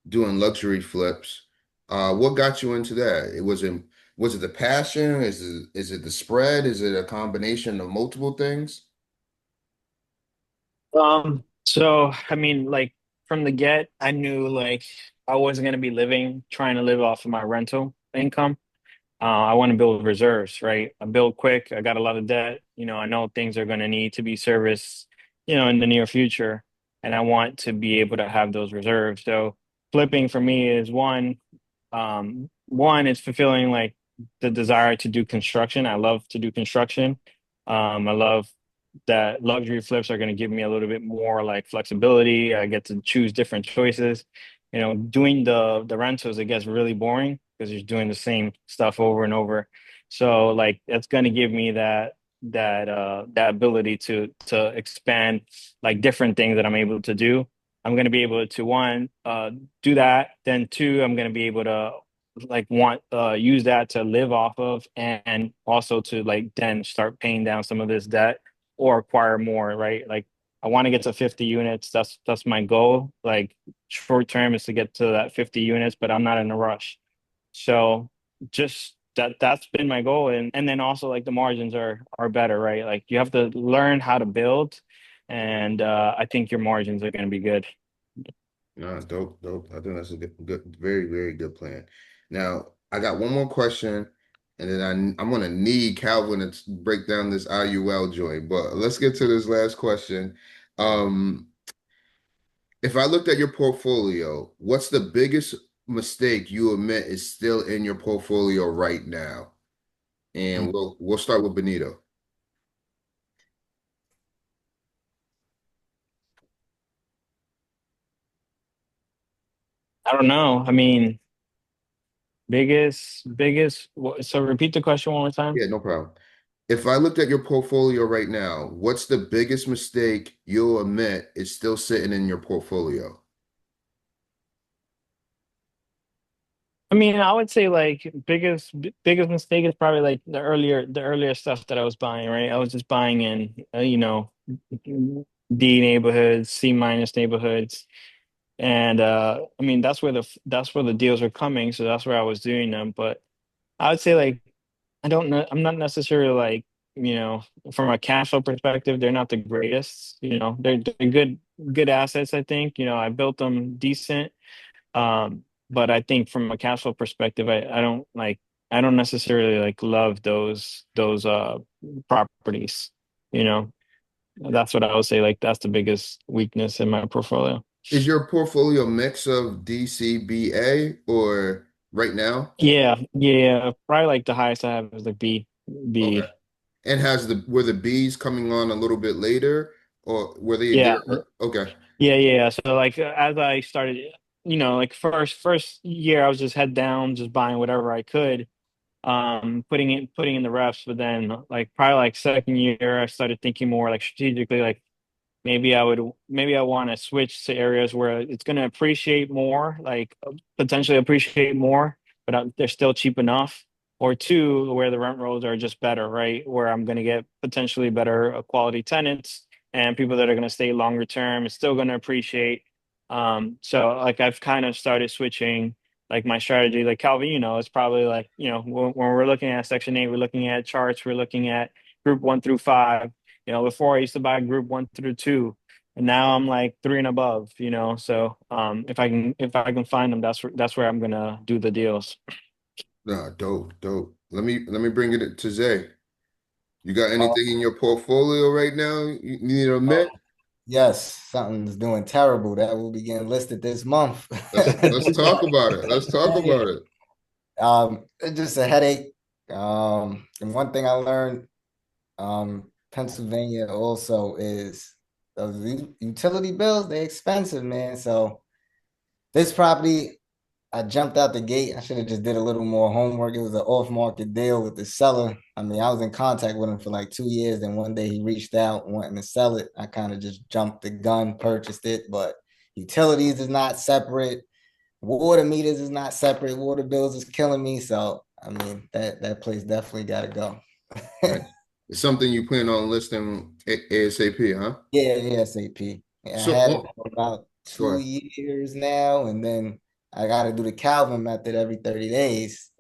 doing luxury flips. What got you into that? Was it the passion? Is it the spread? Is it a combination of multiple things? So I mean, like from the get, I knew like I wasn't gonna be trying to live off of my rental income. I want to build reserves, right? I build quick. I got a lot of debt. I know things are going to need to be serviced, in the near future, and I want to be able to have those reserves. So flipping for me is one, it's fulfilling like the desire to do construction. I love to do construction. I love that luxury flips are going to give me a little bit more like flexibility. I get to choose different choices. Doing the rentals, it gets really boring because you're doing the same stuff over and over. So like it's going to give me that ability to expand like different things that I'm able to do. I'm going to be able to one do that, then two, I'm going to be able to like want use that to live off of and also to like then start paying down some of this debt or acquire more, right? Like I want to get to 50 units. That's my goal. Like short term is to get to that 50 units, but I'm not in a rush. So just that's been my goal. And then also like the margins are better, right? Like you have to learn how to build and I think your margins are going to be good. No, dope, dope. I think that's a good, very, very good plan. Now, I got one more question, and then I'm gonna need Calvin to break down this IUL joint. But let's get to this last question. Um, if I looked at your portfolio, what's the biggest mistake you admit is still in your portfolio right now? And we'll start with Benito. I don't know. I mean, biggest. So repeat the question one more time. Yeah, no problem. If I looked at your portfolio right now, what's the biggest mistake you'll admit is still sitting in your portfolio? I mean, I would say like biggest mistake is probably like the earlier stuff that I was buying, right? I was just buying in, D neighborhoods, C- neighborhoods, and I mean that's where the deals were coming, so that's where I was doing them. But I would say like I don't know, I'm not necessarily like you know from a cash flow perspective, they're not the greatest. They're good assets. I think I built them decent. But I think from a cash flow perspective, I don't necessarily like love those properties, you know. That's what I would say. Like that's the biggest weakness in my portfolio. Is your portfolio mix of DCBA or right now? Yeah, yeah. Probably like the highest I have is like Okay. B. And were the Bs coming on a little bit later or were they there? Yeah, Okay. yeah. So like as I started, like first year I was just head down, just buying whatever I could, putting in the reps. But then like probably like second year, I started thinking more like strategically, like maybe I want to switch to areas where it's going to appreciate more, like potentially appreciate more, but they're still cheap enough. Or two, where the rent rolls are just better, right? Where I'm going to get potentially better quality tenants and people that are going to stay longer term. It's still going to appreciate. So like I've kind of started switching like my strategy. Like Calvin, it's probably like, when we're looking at Section 8, we're looking at charts, we're looking at group 1 through 5. Before I used to buy group 1 through 2, and now I'm like 3 and above. So if I can find them, that's where I'm gonna do the deals. Nah, dope, dope. Let me bring it to Zay. You got Oh, anything in your portfolio right now you need to oh, admit? yes, something's doing terrible that will be getting listed this month. Let's talk about it. Let's talk Yeah. about it. It's just a headache. And one thing I learned, Pennsylvania also is those utility bills, they're expensive, man. So this property, I jumped out the gate. I should have just did a little more homework. It was an off-market deal with the seller. I mean, I was in contact with him for like 2 years. Then one day he reached out wanting to sell it. I kind of just jumped the gun, purchased it. But utilities is not separate. Water meters is not separate. Water bills is killing me. So I mean, that place definitely got to go. Right. It's something you plan on listing ASAP, huh? Yeah, ASAP. I So, had it oh, for about go two ahead. years now, and then I got to do the Calvin method every 30 days.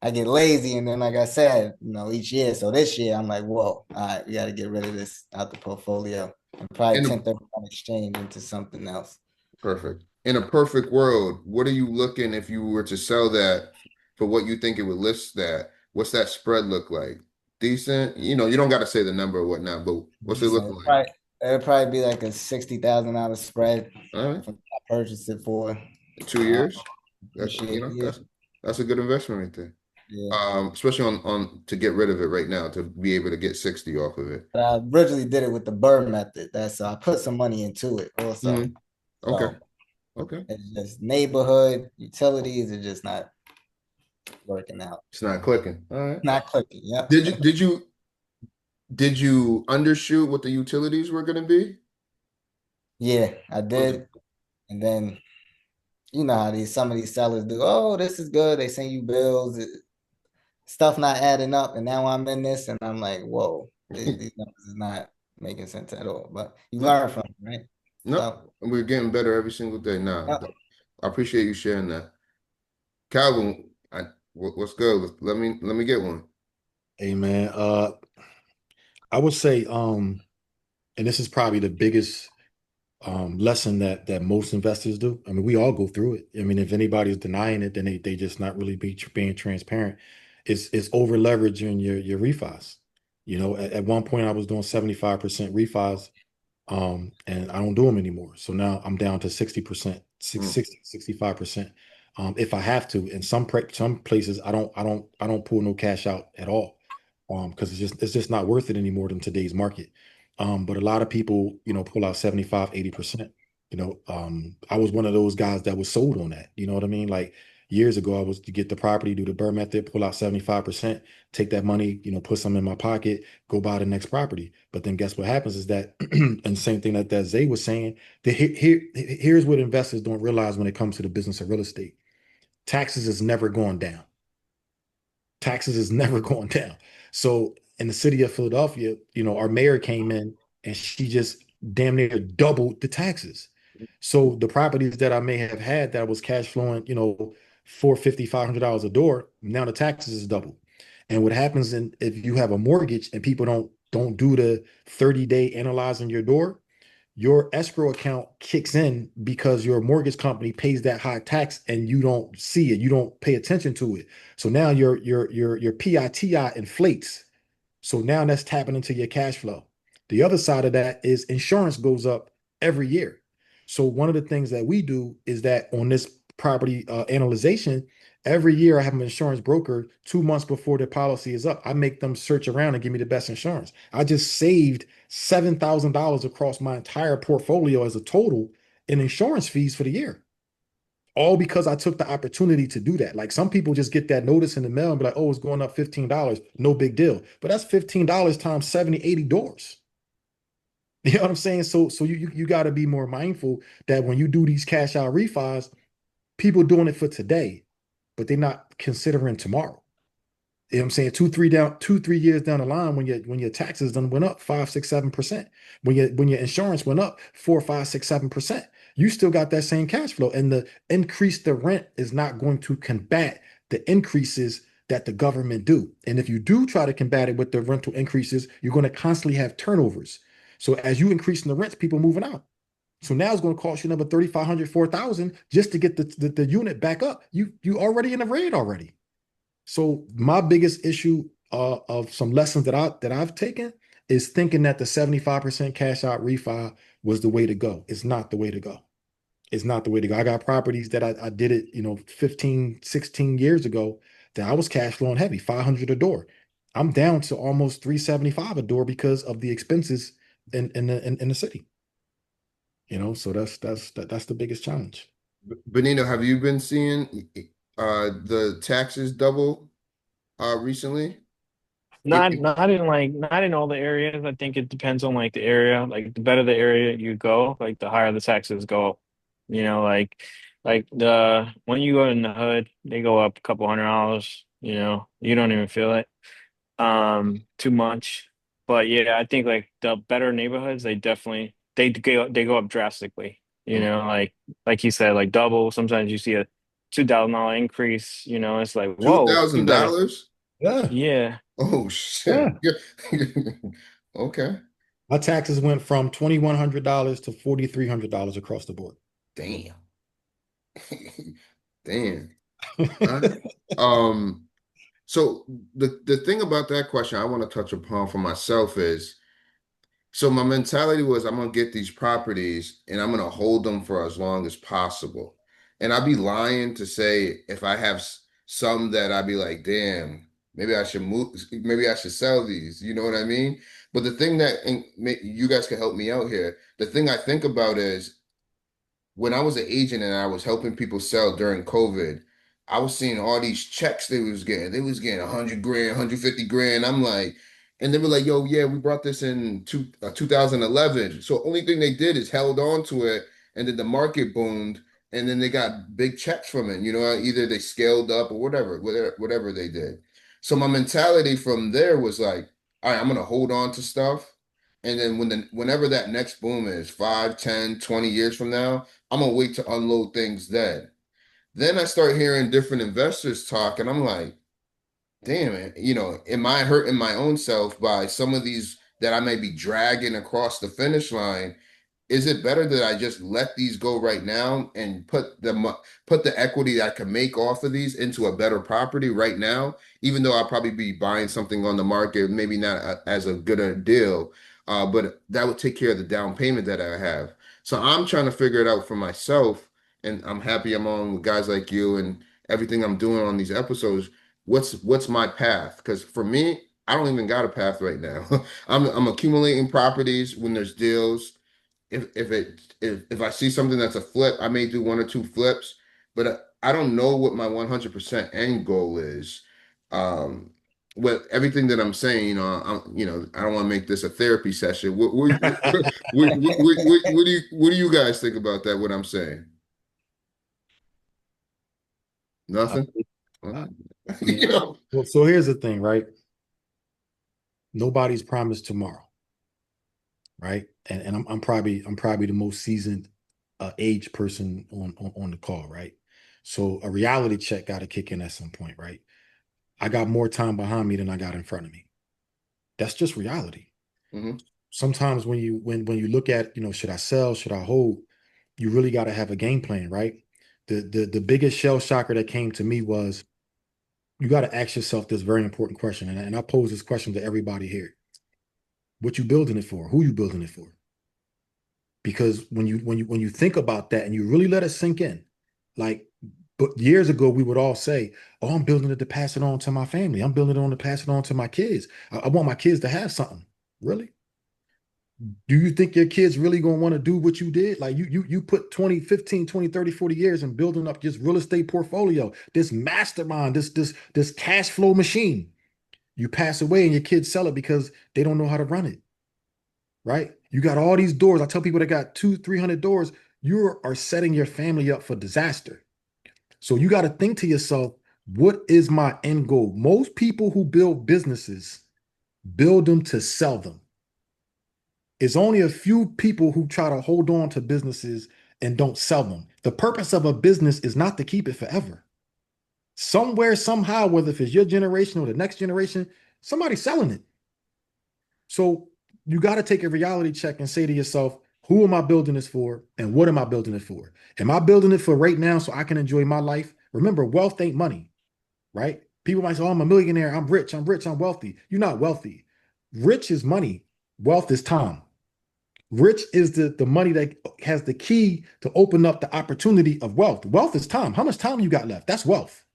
I get lazy, and then like I said, each year. So this year, I'm like, whoa, all right, we got to get rid of this out the portfolio and probably In a 1031 exchange into something else. perfect. In a perfect world, what are you looking if you were to sell that for what you think it would list that? What's that spread look like? Decent? You don't got to say the number or whatnot, but what's it Decent. looking like? It'd probably be like a $60,000 spread All right. from what I purchased it for. 2 years. That, This year, you know, yeah, that's a good investment right there. yeah. Especially on to get rid of it right now to be able to get 60 off of it. But I originally did it with the Burr method. That's I put some money into it also. Hmm. Okay. So Okay. it's just neighborhood utilities are just not working out. It's not clicking. All right. Not clicking. Yep. Did you undershoot what the utilities were going to be? Yeah, I Okay. did. And then you know how some of these sellers do. Oh, this is good. They send you bills. Stuff not adding up, and now I'm in this, and I'm like, whoa, these numbers is not making sense at all. But you No, learn from it, right? no. So, We're getting better every single day. Nah, yep. I appreciate you sharing that. Calvin, what's good? Let me get one. Hey man, I would say, and this is probably the biggest lesson that most investors do. I mean, we all go through it. I mean, if anybody's denying it, then they just not really being transparent. It's over leveraging your refis. At one point I was doing 75% refis, and I don't do them anymore. So now I'm down to 60%, Mm, 60, 65%. If I have to. In some places I don't pull no cash out at all. Because it's just not worth it anymore in today's market. But a lot of people, pull out 75, 80%. I was one of those guys that was sold on that. You know what I mean? Like years ago, I was to get the property, do the Burr method, pull out 75%, take that money, put some in my pocket, go buy the next property. But then guess what happens is that, and same thing that Zay was saying, that here's what investors don't realize when it comes to the business of real estate. Taxes is never going down. Taxes is never going down. So in the city of Philadelphia, our mayor came in and she just damn near doubled the taxes. So the properties that I may have had that was cash flowing, $450, $500 a door, now the taxes is double. And what happens if you have a mortgage and people don't do the 30-day analyzing your door, your escrow account kicks in because your mortgage company pays that high tax and you don't see it, you don't pay attention to it. So now your PITI inflates. So now that's tapping into your cash flow. The other side of that is insurance goes up every year. So one of the things that we do is that on this property analyzation, every year I have an insurance broker 2 months before their policy is up. I make them search around and give me the best insurance. I just saved $7,000 across my entire portfolio as a total in insurance fees for the year. All because I took the opportunity to do that. Like some people just get that notice in the mail and be like, oh, it's going up $15. No big deal. But that's $15 times 70, 80 doors. You know what I'm saying? So you got to be more mindful that when you do these cash out refis, people doing it for today, but they're not considering tomorrow. You know what I'm saying? 2, 3 years down the line, when your taxes done went up 5, 6, 7%, when your insurance went up 4, 5, 6, 7%, you still got that same cash flow. And the rent is not going to combat the increases that the government do. And if you do try to combat it with the rental increases, you're going to constantly have turnovers. So as you increase in the rents, people moving out. So now it's going to cost you another 3,500, 4,000 just to get the unit back up. You already in the red already. So my biggest issue of some lessons that I've taken is thinking that the 75% cash out refi was the way to go. It's not the way to go. It's not the way to go. I got properties that I did it, 15, 16 years ago that I was cash flowing heavy, 500 a door. I'm down to almost 375 a door because of the expenses in the city. So that's the biggest challenge. Benito, have you been seeing the taxes double recently? Not in all the areas. I think it depends on like the area. Like the better the area you go, like the higher the taxes go. Like the when you go in the hood, they go up a couple $100. You don't even feel it too much. But yeah, I think like the better neighborhoods, they go up drastically. Like you said, like double. Sometimes you see a $2,000 increase. It's like Two whoa, thousand people gotta dollars? Yeah, yeah. Oh shit. yeah. Okay. My taxes went from $2,100 to $4,300 across the board. Damn. Damn. All right. Um, so the thing about that question I want to touch upon for myself is, so my mentality was I'm gonna get these properties and I'm gonna hold them for as long as possible. And I'd be lying to say if I have some that I'd be like, damn, maybe I should move, maybe I should sell these. You know what I mean? But the thing that, and you guys can help me out here. The thing I think about is when I was an agent and I was helping people sell during COVID, I was seeing all these checks they was getting. They was getting 100 grand, 150 grand. I'm like, and they were like, yo, yeah, we brought this in 2011. So only thing they did is held on to it, and then the market boomed, and then they got big checks from it. Either they scaled up or whatever they did. So my mentality from there was like, all right, I'm gonna hold on to stuff. And then whenever that next boom is 5, 10, 20 years from now, I'm gonna wait to unload things then. Then I start hearing different investors talk, and I'm like, damn it, am I hurting my own self by some of these that I may be dragging across the finish line? Is it better that I just let these go right now and put the equity that I can make off of these into a better property right now, even though I'll probably be buying something on the market, maybe not as a good a deal, but that would take care of the down payment that I have. So I'm trying to figure it out for myself, and I'm happy I'm on with guys like you and everything I'm doing on these episodes. What's my path? Because for me, I don't even got a path right now. I'm accumulating properties when there's deals. If I see something that's a flip, I may do 1 or 2 flips, but I don't know what my 100% end goal is. With everything that I'm saying, I don't want to make this a therapy session. What do you guys think about that? What I'm saying? I, Nothing. I mean, You know? well, so here's the thing, right? Nobody's promised tomorrow, right? And I'm probably the most seasoned age person on the call, right? So a reality check got to kick in at some point, right? I got more time behind me than I got in front of me. That's just reality. Mhm. Sometimes when you look at, should I sell, should I hold, you really got to have a game plan, right? The biggest shell shocker that came to me was you got to ask yourself this very important question, and I pose this question to everybody here. What you building it for? Who you building it for? Because when you think about that and you really let it sink in, like, but years ago we would all say, "Oh, I'm building it to pass it on to my family. I'm building it on to pass it on to my kids. I want my kids to have something." Really? Do you think your kids really gonna want to do what you did? Like you put 20, 15, 20, 30, 40 years in building up this real estate portfolio, this mastermind, this cash flow machine. You pass away and your kids sell it because they don't know how to run it, right? You got all these doors. I tell people that got 200, 300 doors, you are setting your family up for disaster. So you got to think to yourself, what is my end goal? Most people who build businesses build them to sell them. It's only a few people who try to hold on to businesses and don't sell them. The purpose of a business is not to keep it forever. Somewhere, somehow, whether if it's your generation or the next generation, somebody's selling it. So you got to take a reality check and say to yourself, who am I building this for? And what am I building it for? Am I building it for right now so I can enjoy my life? Remember, wealth ain't money, right? People might say, "Oh, I'm a millionaire. I'm rich. I'm rich. I'm wealthy." You're not wealthy. Rich is money. Wealth is time. Rich is the money that has the key to open up the opportunity of wealth. Wealth is time. How much time you got left? That's wealth.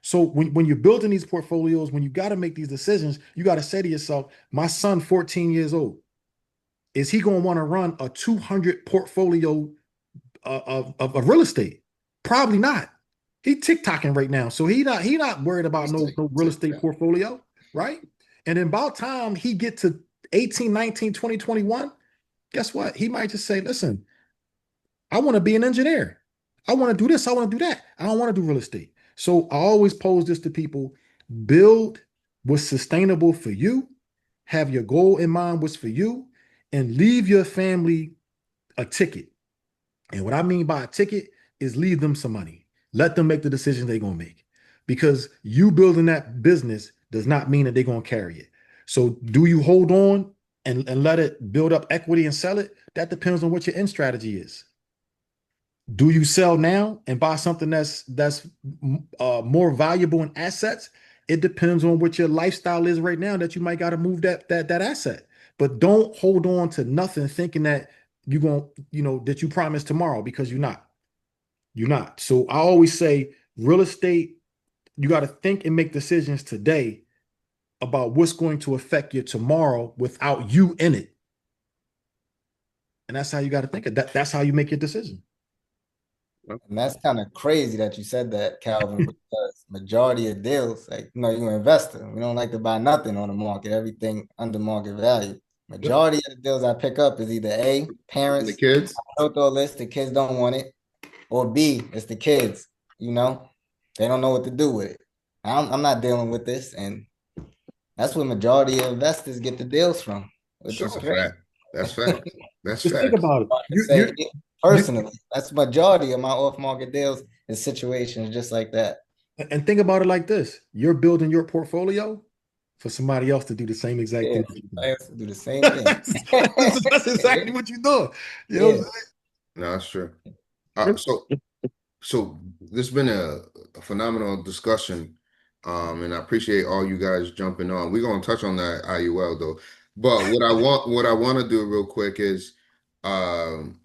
So when you're building these portfolios, when you got to make these decisions, you got to say to yourself, my son, 14 years old, is he going to want to run a 200 portfolio of real estate? Probably not. He TikToking right now. So he not worried about no real estate portfolio, right? And then by the time he get to 18, 19, 20, 21, guess what? He might just say, listen, I want to be an engineer. I want to do this. I want to do that. I don't want to do real estate. So I always pose this to people: build what's sustainable for you, have your goal in mind, what's for you, and leave your family a ticket. And what I mean by a ticket is leave them some money. Let them make the decisions they're going to make. Because you building that business does not mean that they're going to carry it. So do you hold on and let it build up equity and sell it? That depends on what your end strategy is. Do you sell now and buy something that's more valuable in assets? It depends on what your lifestyle is right now that you might got to move that asset. But don't hold on to nothing thinking that you're going, that you promised tomorrow, because you're not. You're not. So I always say real estate, you got to think and make decisions today about what's going to affect you tomorrow without you in it. And that's how you got to think of that. That's how you make your decision. And that's kind of crazy that you said that, Calvin, because majority of deals, like, you're an investor. We don't like to buy nothing on the market, everything under market value. Yep. Majority of the deals I pick up is either A, And the parents, kids. wrote the list, the kids don't want it, or B, it's the kids, they don't know what to do with it. I'm not dealing with this. And that's where majority of investors get the deals from, which is Sure, crazy. fact. That's fact. That's Just think fact. about it. To say, personally, that's majority of my off-market deals is situations just like that. And think about it like this: you're building your portfolio for somebody else to do the same exact Yeah, thing. I have to do the same thing. That's exactly what you're doing. You know what Yeah. I'm No, that's true. saying? So this has been a phenomenal discussion. And I appreciate all you guys jumping on. We're gonna touch on that IUL though. But what I want to do real quick is um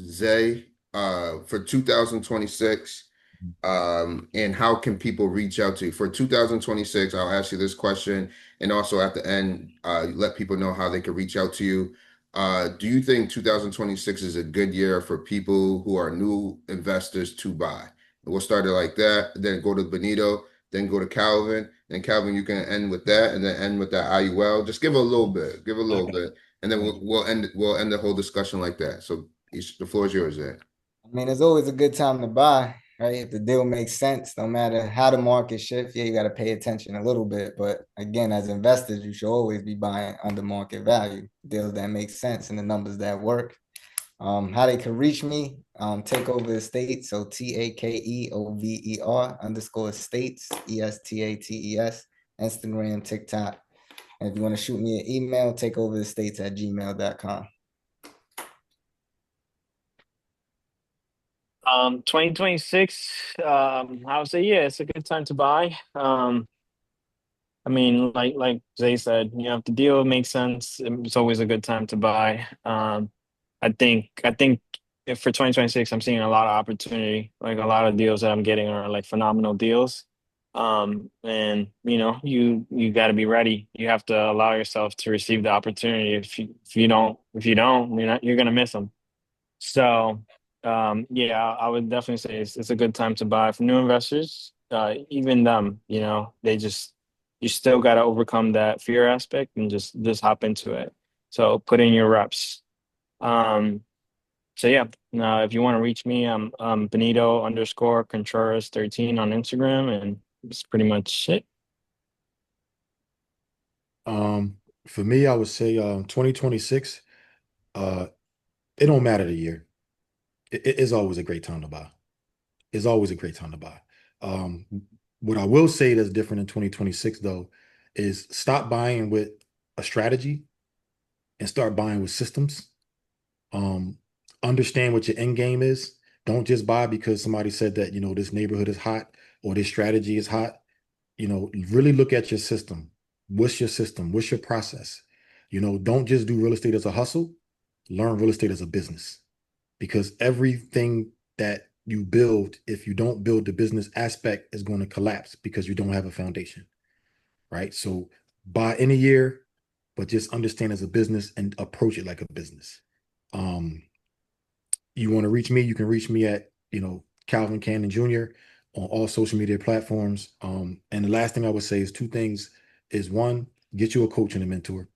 Zay, for 2026, and how can people reach out to you for 2026? I'll ask you this question, and also at the end, let people know how they can reach out to you. Do you think 2026 is a good year for people who are new investors to buy? We'll start it like that, then go to Benito, then go to Calvin, and Calvin, you can end with that, and then end with that IUL. Just give a little bit, and then we'll end the whole discussion like that. So the floor is yours, Zay. I mean, it's always a good time to buy, right? If the deal makes sense, no matter how the market shifts, yeah, you got to pay attention a little bit. But again, as investors, you should always be buying under market value, deals that make sense and the numbers that work. How they can reach me, Takeover Estates, so TAKEOVER _estates, Instagram, TikTok. And if you want to shoot me an email, takeoverestates@gmail.com. 2026, I would say, yeah, it's a good time to buy. I mean, like Zay said, you know, if the deal makes sense, it's always a good time to buy. I think if for 2026, I'm seeing a lot of opportunity. Like a lot of deals that I'm getting are like phenomenal deals. And you got to be ready. You have to allow yourself to receive the opportunity. If you don't, you're gonna miss them. So, yeah, I would definitely say it's a good time to buy for new investors. Even them, you still got to overcome that fear aspect and just hop into it. So put in your reps. Um, so yeah, if you want to reach me, I'm Benito underscore Contreras 13 on Instagram, and that's pretty much it. For me, I would say 2026, uh, it don't matter the year. It is always a great time to buy. It's always a great time to buy. Um, what I will say that's different in 2026 though is stop buying with a strategy and start buying with systems. Um, Understand what your end game is. Don't just buy because somebody said that, this neighborhood is hot or this strategy is hot. Really look at your system. What's your system? What's your process? Don't just do real estate as a hustle. Learn real estate as a business because everything that you build, if you don't build the business aspect, is going to collapse because you don't have a foundation, right? So buy in a year, but just understand as a business and approach it like a business. Um, you want to reach me, you can reach me at, Calvin Cannon Jr. on all social media platforms. And the last thing I would say is two things is one, get you a coach and a mentor.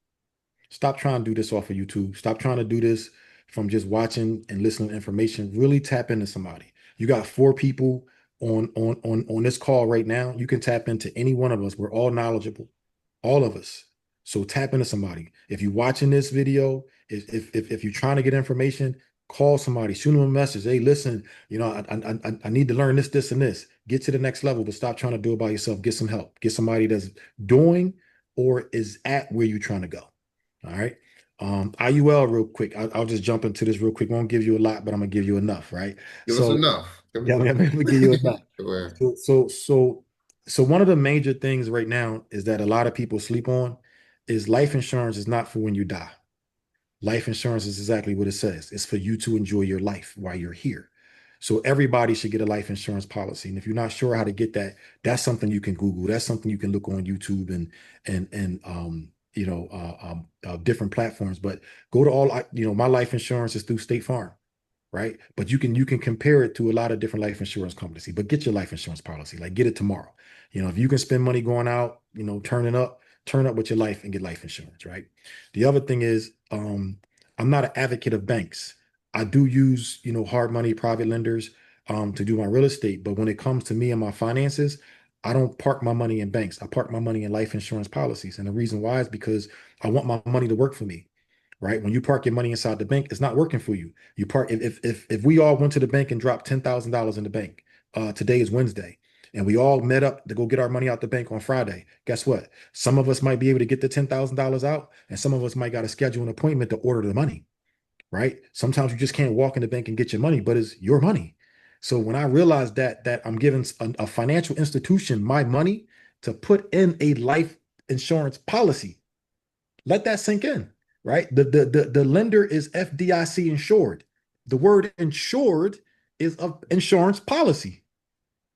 Stop trying to do this off of YouTube. Stop trying to do this from just watching and listening to information. Really tap into somebody. You got four people on this call right now. You can tap into any one of us. We're all knowledgeable, all of us. So tap into somebody. If you're watching this video, if you're trying to get information, call somebody, shoot them a message. Hey, listen, I need to learn this, and this. Get to the next level, but stop trying to do it by yourself. Get some help. Get somebody that's doing or is at where you're trying to go. All right. IUL real quick. I'll just jump into this real quick. Won't give you a lot, but I'm gonna give you enough, right? Give us So enough. Give us yeah, I'm enough. gonna give you enough. Sure. So one of the major things right now is that a lot of people sleep on is life insurance is not for when you die. Life insurance is exactly what it says. It's for you to enjoy your life while you're here. So everybody should get a life insurance policy. And if you're not sure how to get that, that's something you can Google. That's something you can look on YouTube and different platforms. But go to my life insurance is through State Farm, right? But you can compare it to a lot of different life insurance companies. But get your life insurance policy, like get it tomorrow. If you can spend money going out, turn up with your life and get life insurance, right? The other thing is, I'm not an advocate of banks. I do use, hard money private lenders to do my real estate. But when it comes to me and my finances, I don't park my money in banks. I park my money in life insurance policies. And the reason why is because I want my money to work for me, right? When you park your money inside the bank, it's not working for you. You park if we all went to the bank and dropped $10,000 in the bank. Today is Wednesday, and we all met up to go get our money out the bank on Friday. Guess what? Some of us might be able to get the $10,000 out, and some of us might got to schedule an appointment to order the money, right? Sometimes you just can't walk in the bank and get your money, but it's your money. So when I realized that I'm giving a financial institution my money to put in a life insurance policy, let that sink in, right? The lender is FDIC insured. The word insured is of insurance policy.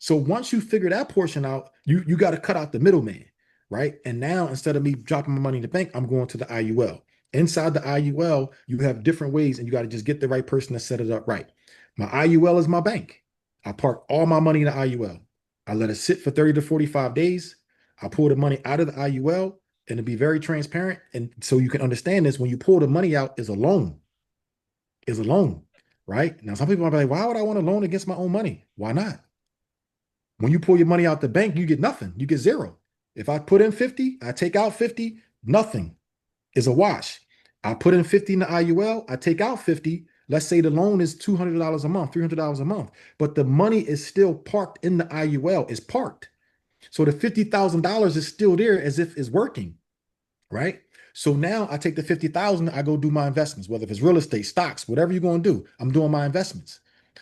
So once you figure that portion out, you got to cut out the middleman, right? And now instead of me dropping my money in the bank, I'm going to the IUL. Inside the IUL, you have different ways, and you got to just get the right person to set it up right. My IUL is my bank. I park all my money in the IUL. I let it sit for 30 to 45 days. I pull the money out of the IUL, and to be very transparent, and so you can understand this, when you pull the money out, is a loan, right? Now, some people might be like, why would I want a loan against my own money? Why not? When you pull your money out the bank, you get nothing. You get zero. If I put in 50, I take out 50, nothing is a wash. I put in 50 in the IUL, I take out 50. Let's say the loan is $200 a month, $300 a month, but the money is still parked in the IUL, it's parked. So the $50,000 is still there as if it's working, right? So now I take the 50,000, I go do my investments, whether if it's real estate, stocks, whatever you're going to do, I'm doing my investments.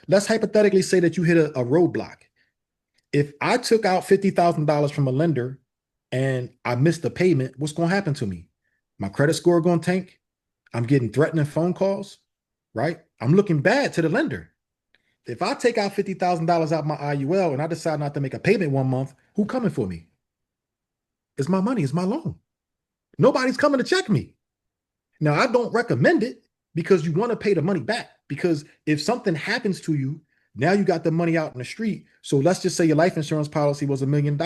Let's hypothetically say that you hit a roadblock. If I took out $50,000 from a lender and I missed the payment, what's going to happen to me? My credit score going to tank. I'm getting threatening phone calls, right? I'm looking bad to the lender. If I take out $50,000 out my IUL and I decide not to make a payment 1 month, who coming for me? It's my money. It's my loan. Nobody's coming to check me. Now, I don't recommend it because you want to pay the money back. Because if something happens to you, now you got the money out in the street. So let's just say your life insurance policy was $1 million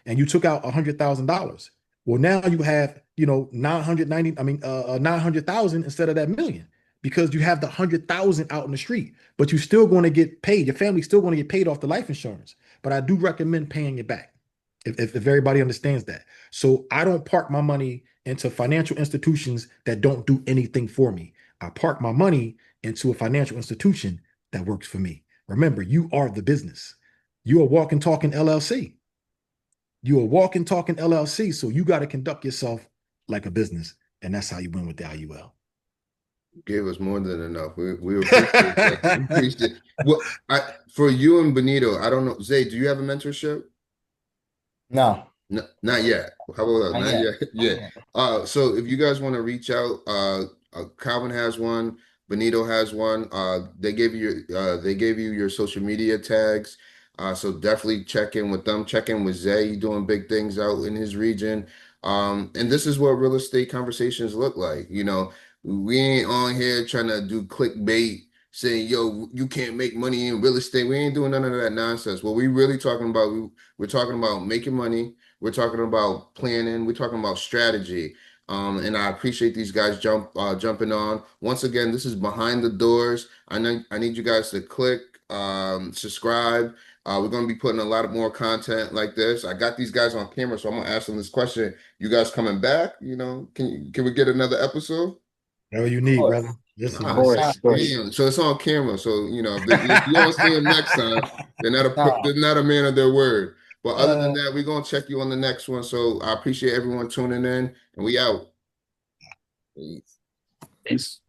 and you took out $100,000. Well, now you have, 900,000 instead of that million because you have the 100,000 out in the street, but you're still going to get paid. Your family's still going to get paid off the life insurance. But I do recommend paying it back if everybody understands that. So I don't park my money into financial institutions that don't do anything for me. I park my money into a financial institution that works for me. Remember, you are the business. You are walking, talking LLC. You are walking, talking LLC. So you got to conduct yourself like a business. And that's how you win with the IUL. Gave us more than enough. We appreciate that. We appreciate it. Well, for you and Benito, I don't know. Zay, do you have a mentorship? No. No, not yet. How about that? Not yet. Yeah. So if you guys want to reach out, Calvin has one, Benito has one. They gave you your social media tags. So definitely check in with them. Check in with Zay. He's doing big things out in his region. And this is what real estate conversations look like. We ain't on here trying to do clickbait saying, yo, you can't make money in real estate. We ain't doing none of that nonsense. What we really talking about, we're talking about making money. We're talking about planning. We're talking about strategy. And I appreciate these guys jumping on. Once again, this is Behind the Doors. I need you guys to click, subscribe. We're going to be putting a lot of more content like this. I got these guys on camera, so I'm going to ask them this question. You guys coming back? Can we get another episode? Whatever you need, brother. Listen, Nah, Of course. damn. So it's on camera. So if you don't see them next time, they're not a man of their word. But other than that, we're gonna check you on the next one. So I appreciate everyone tuning in, and we out. Peace.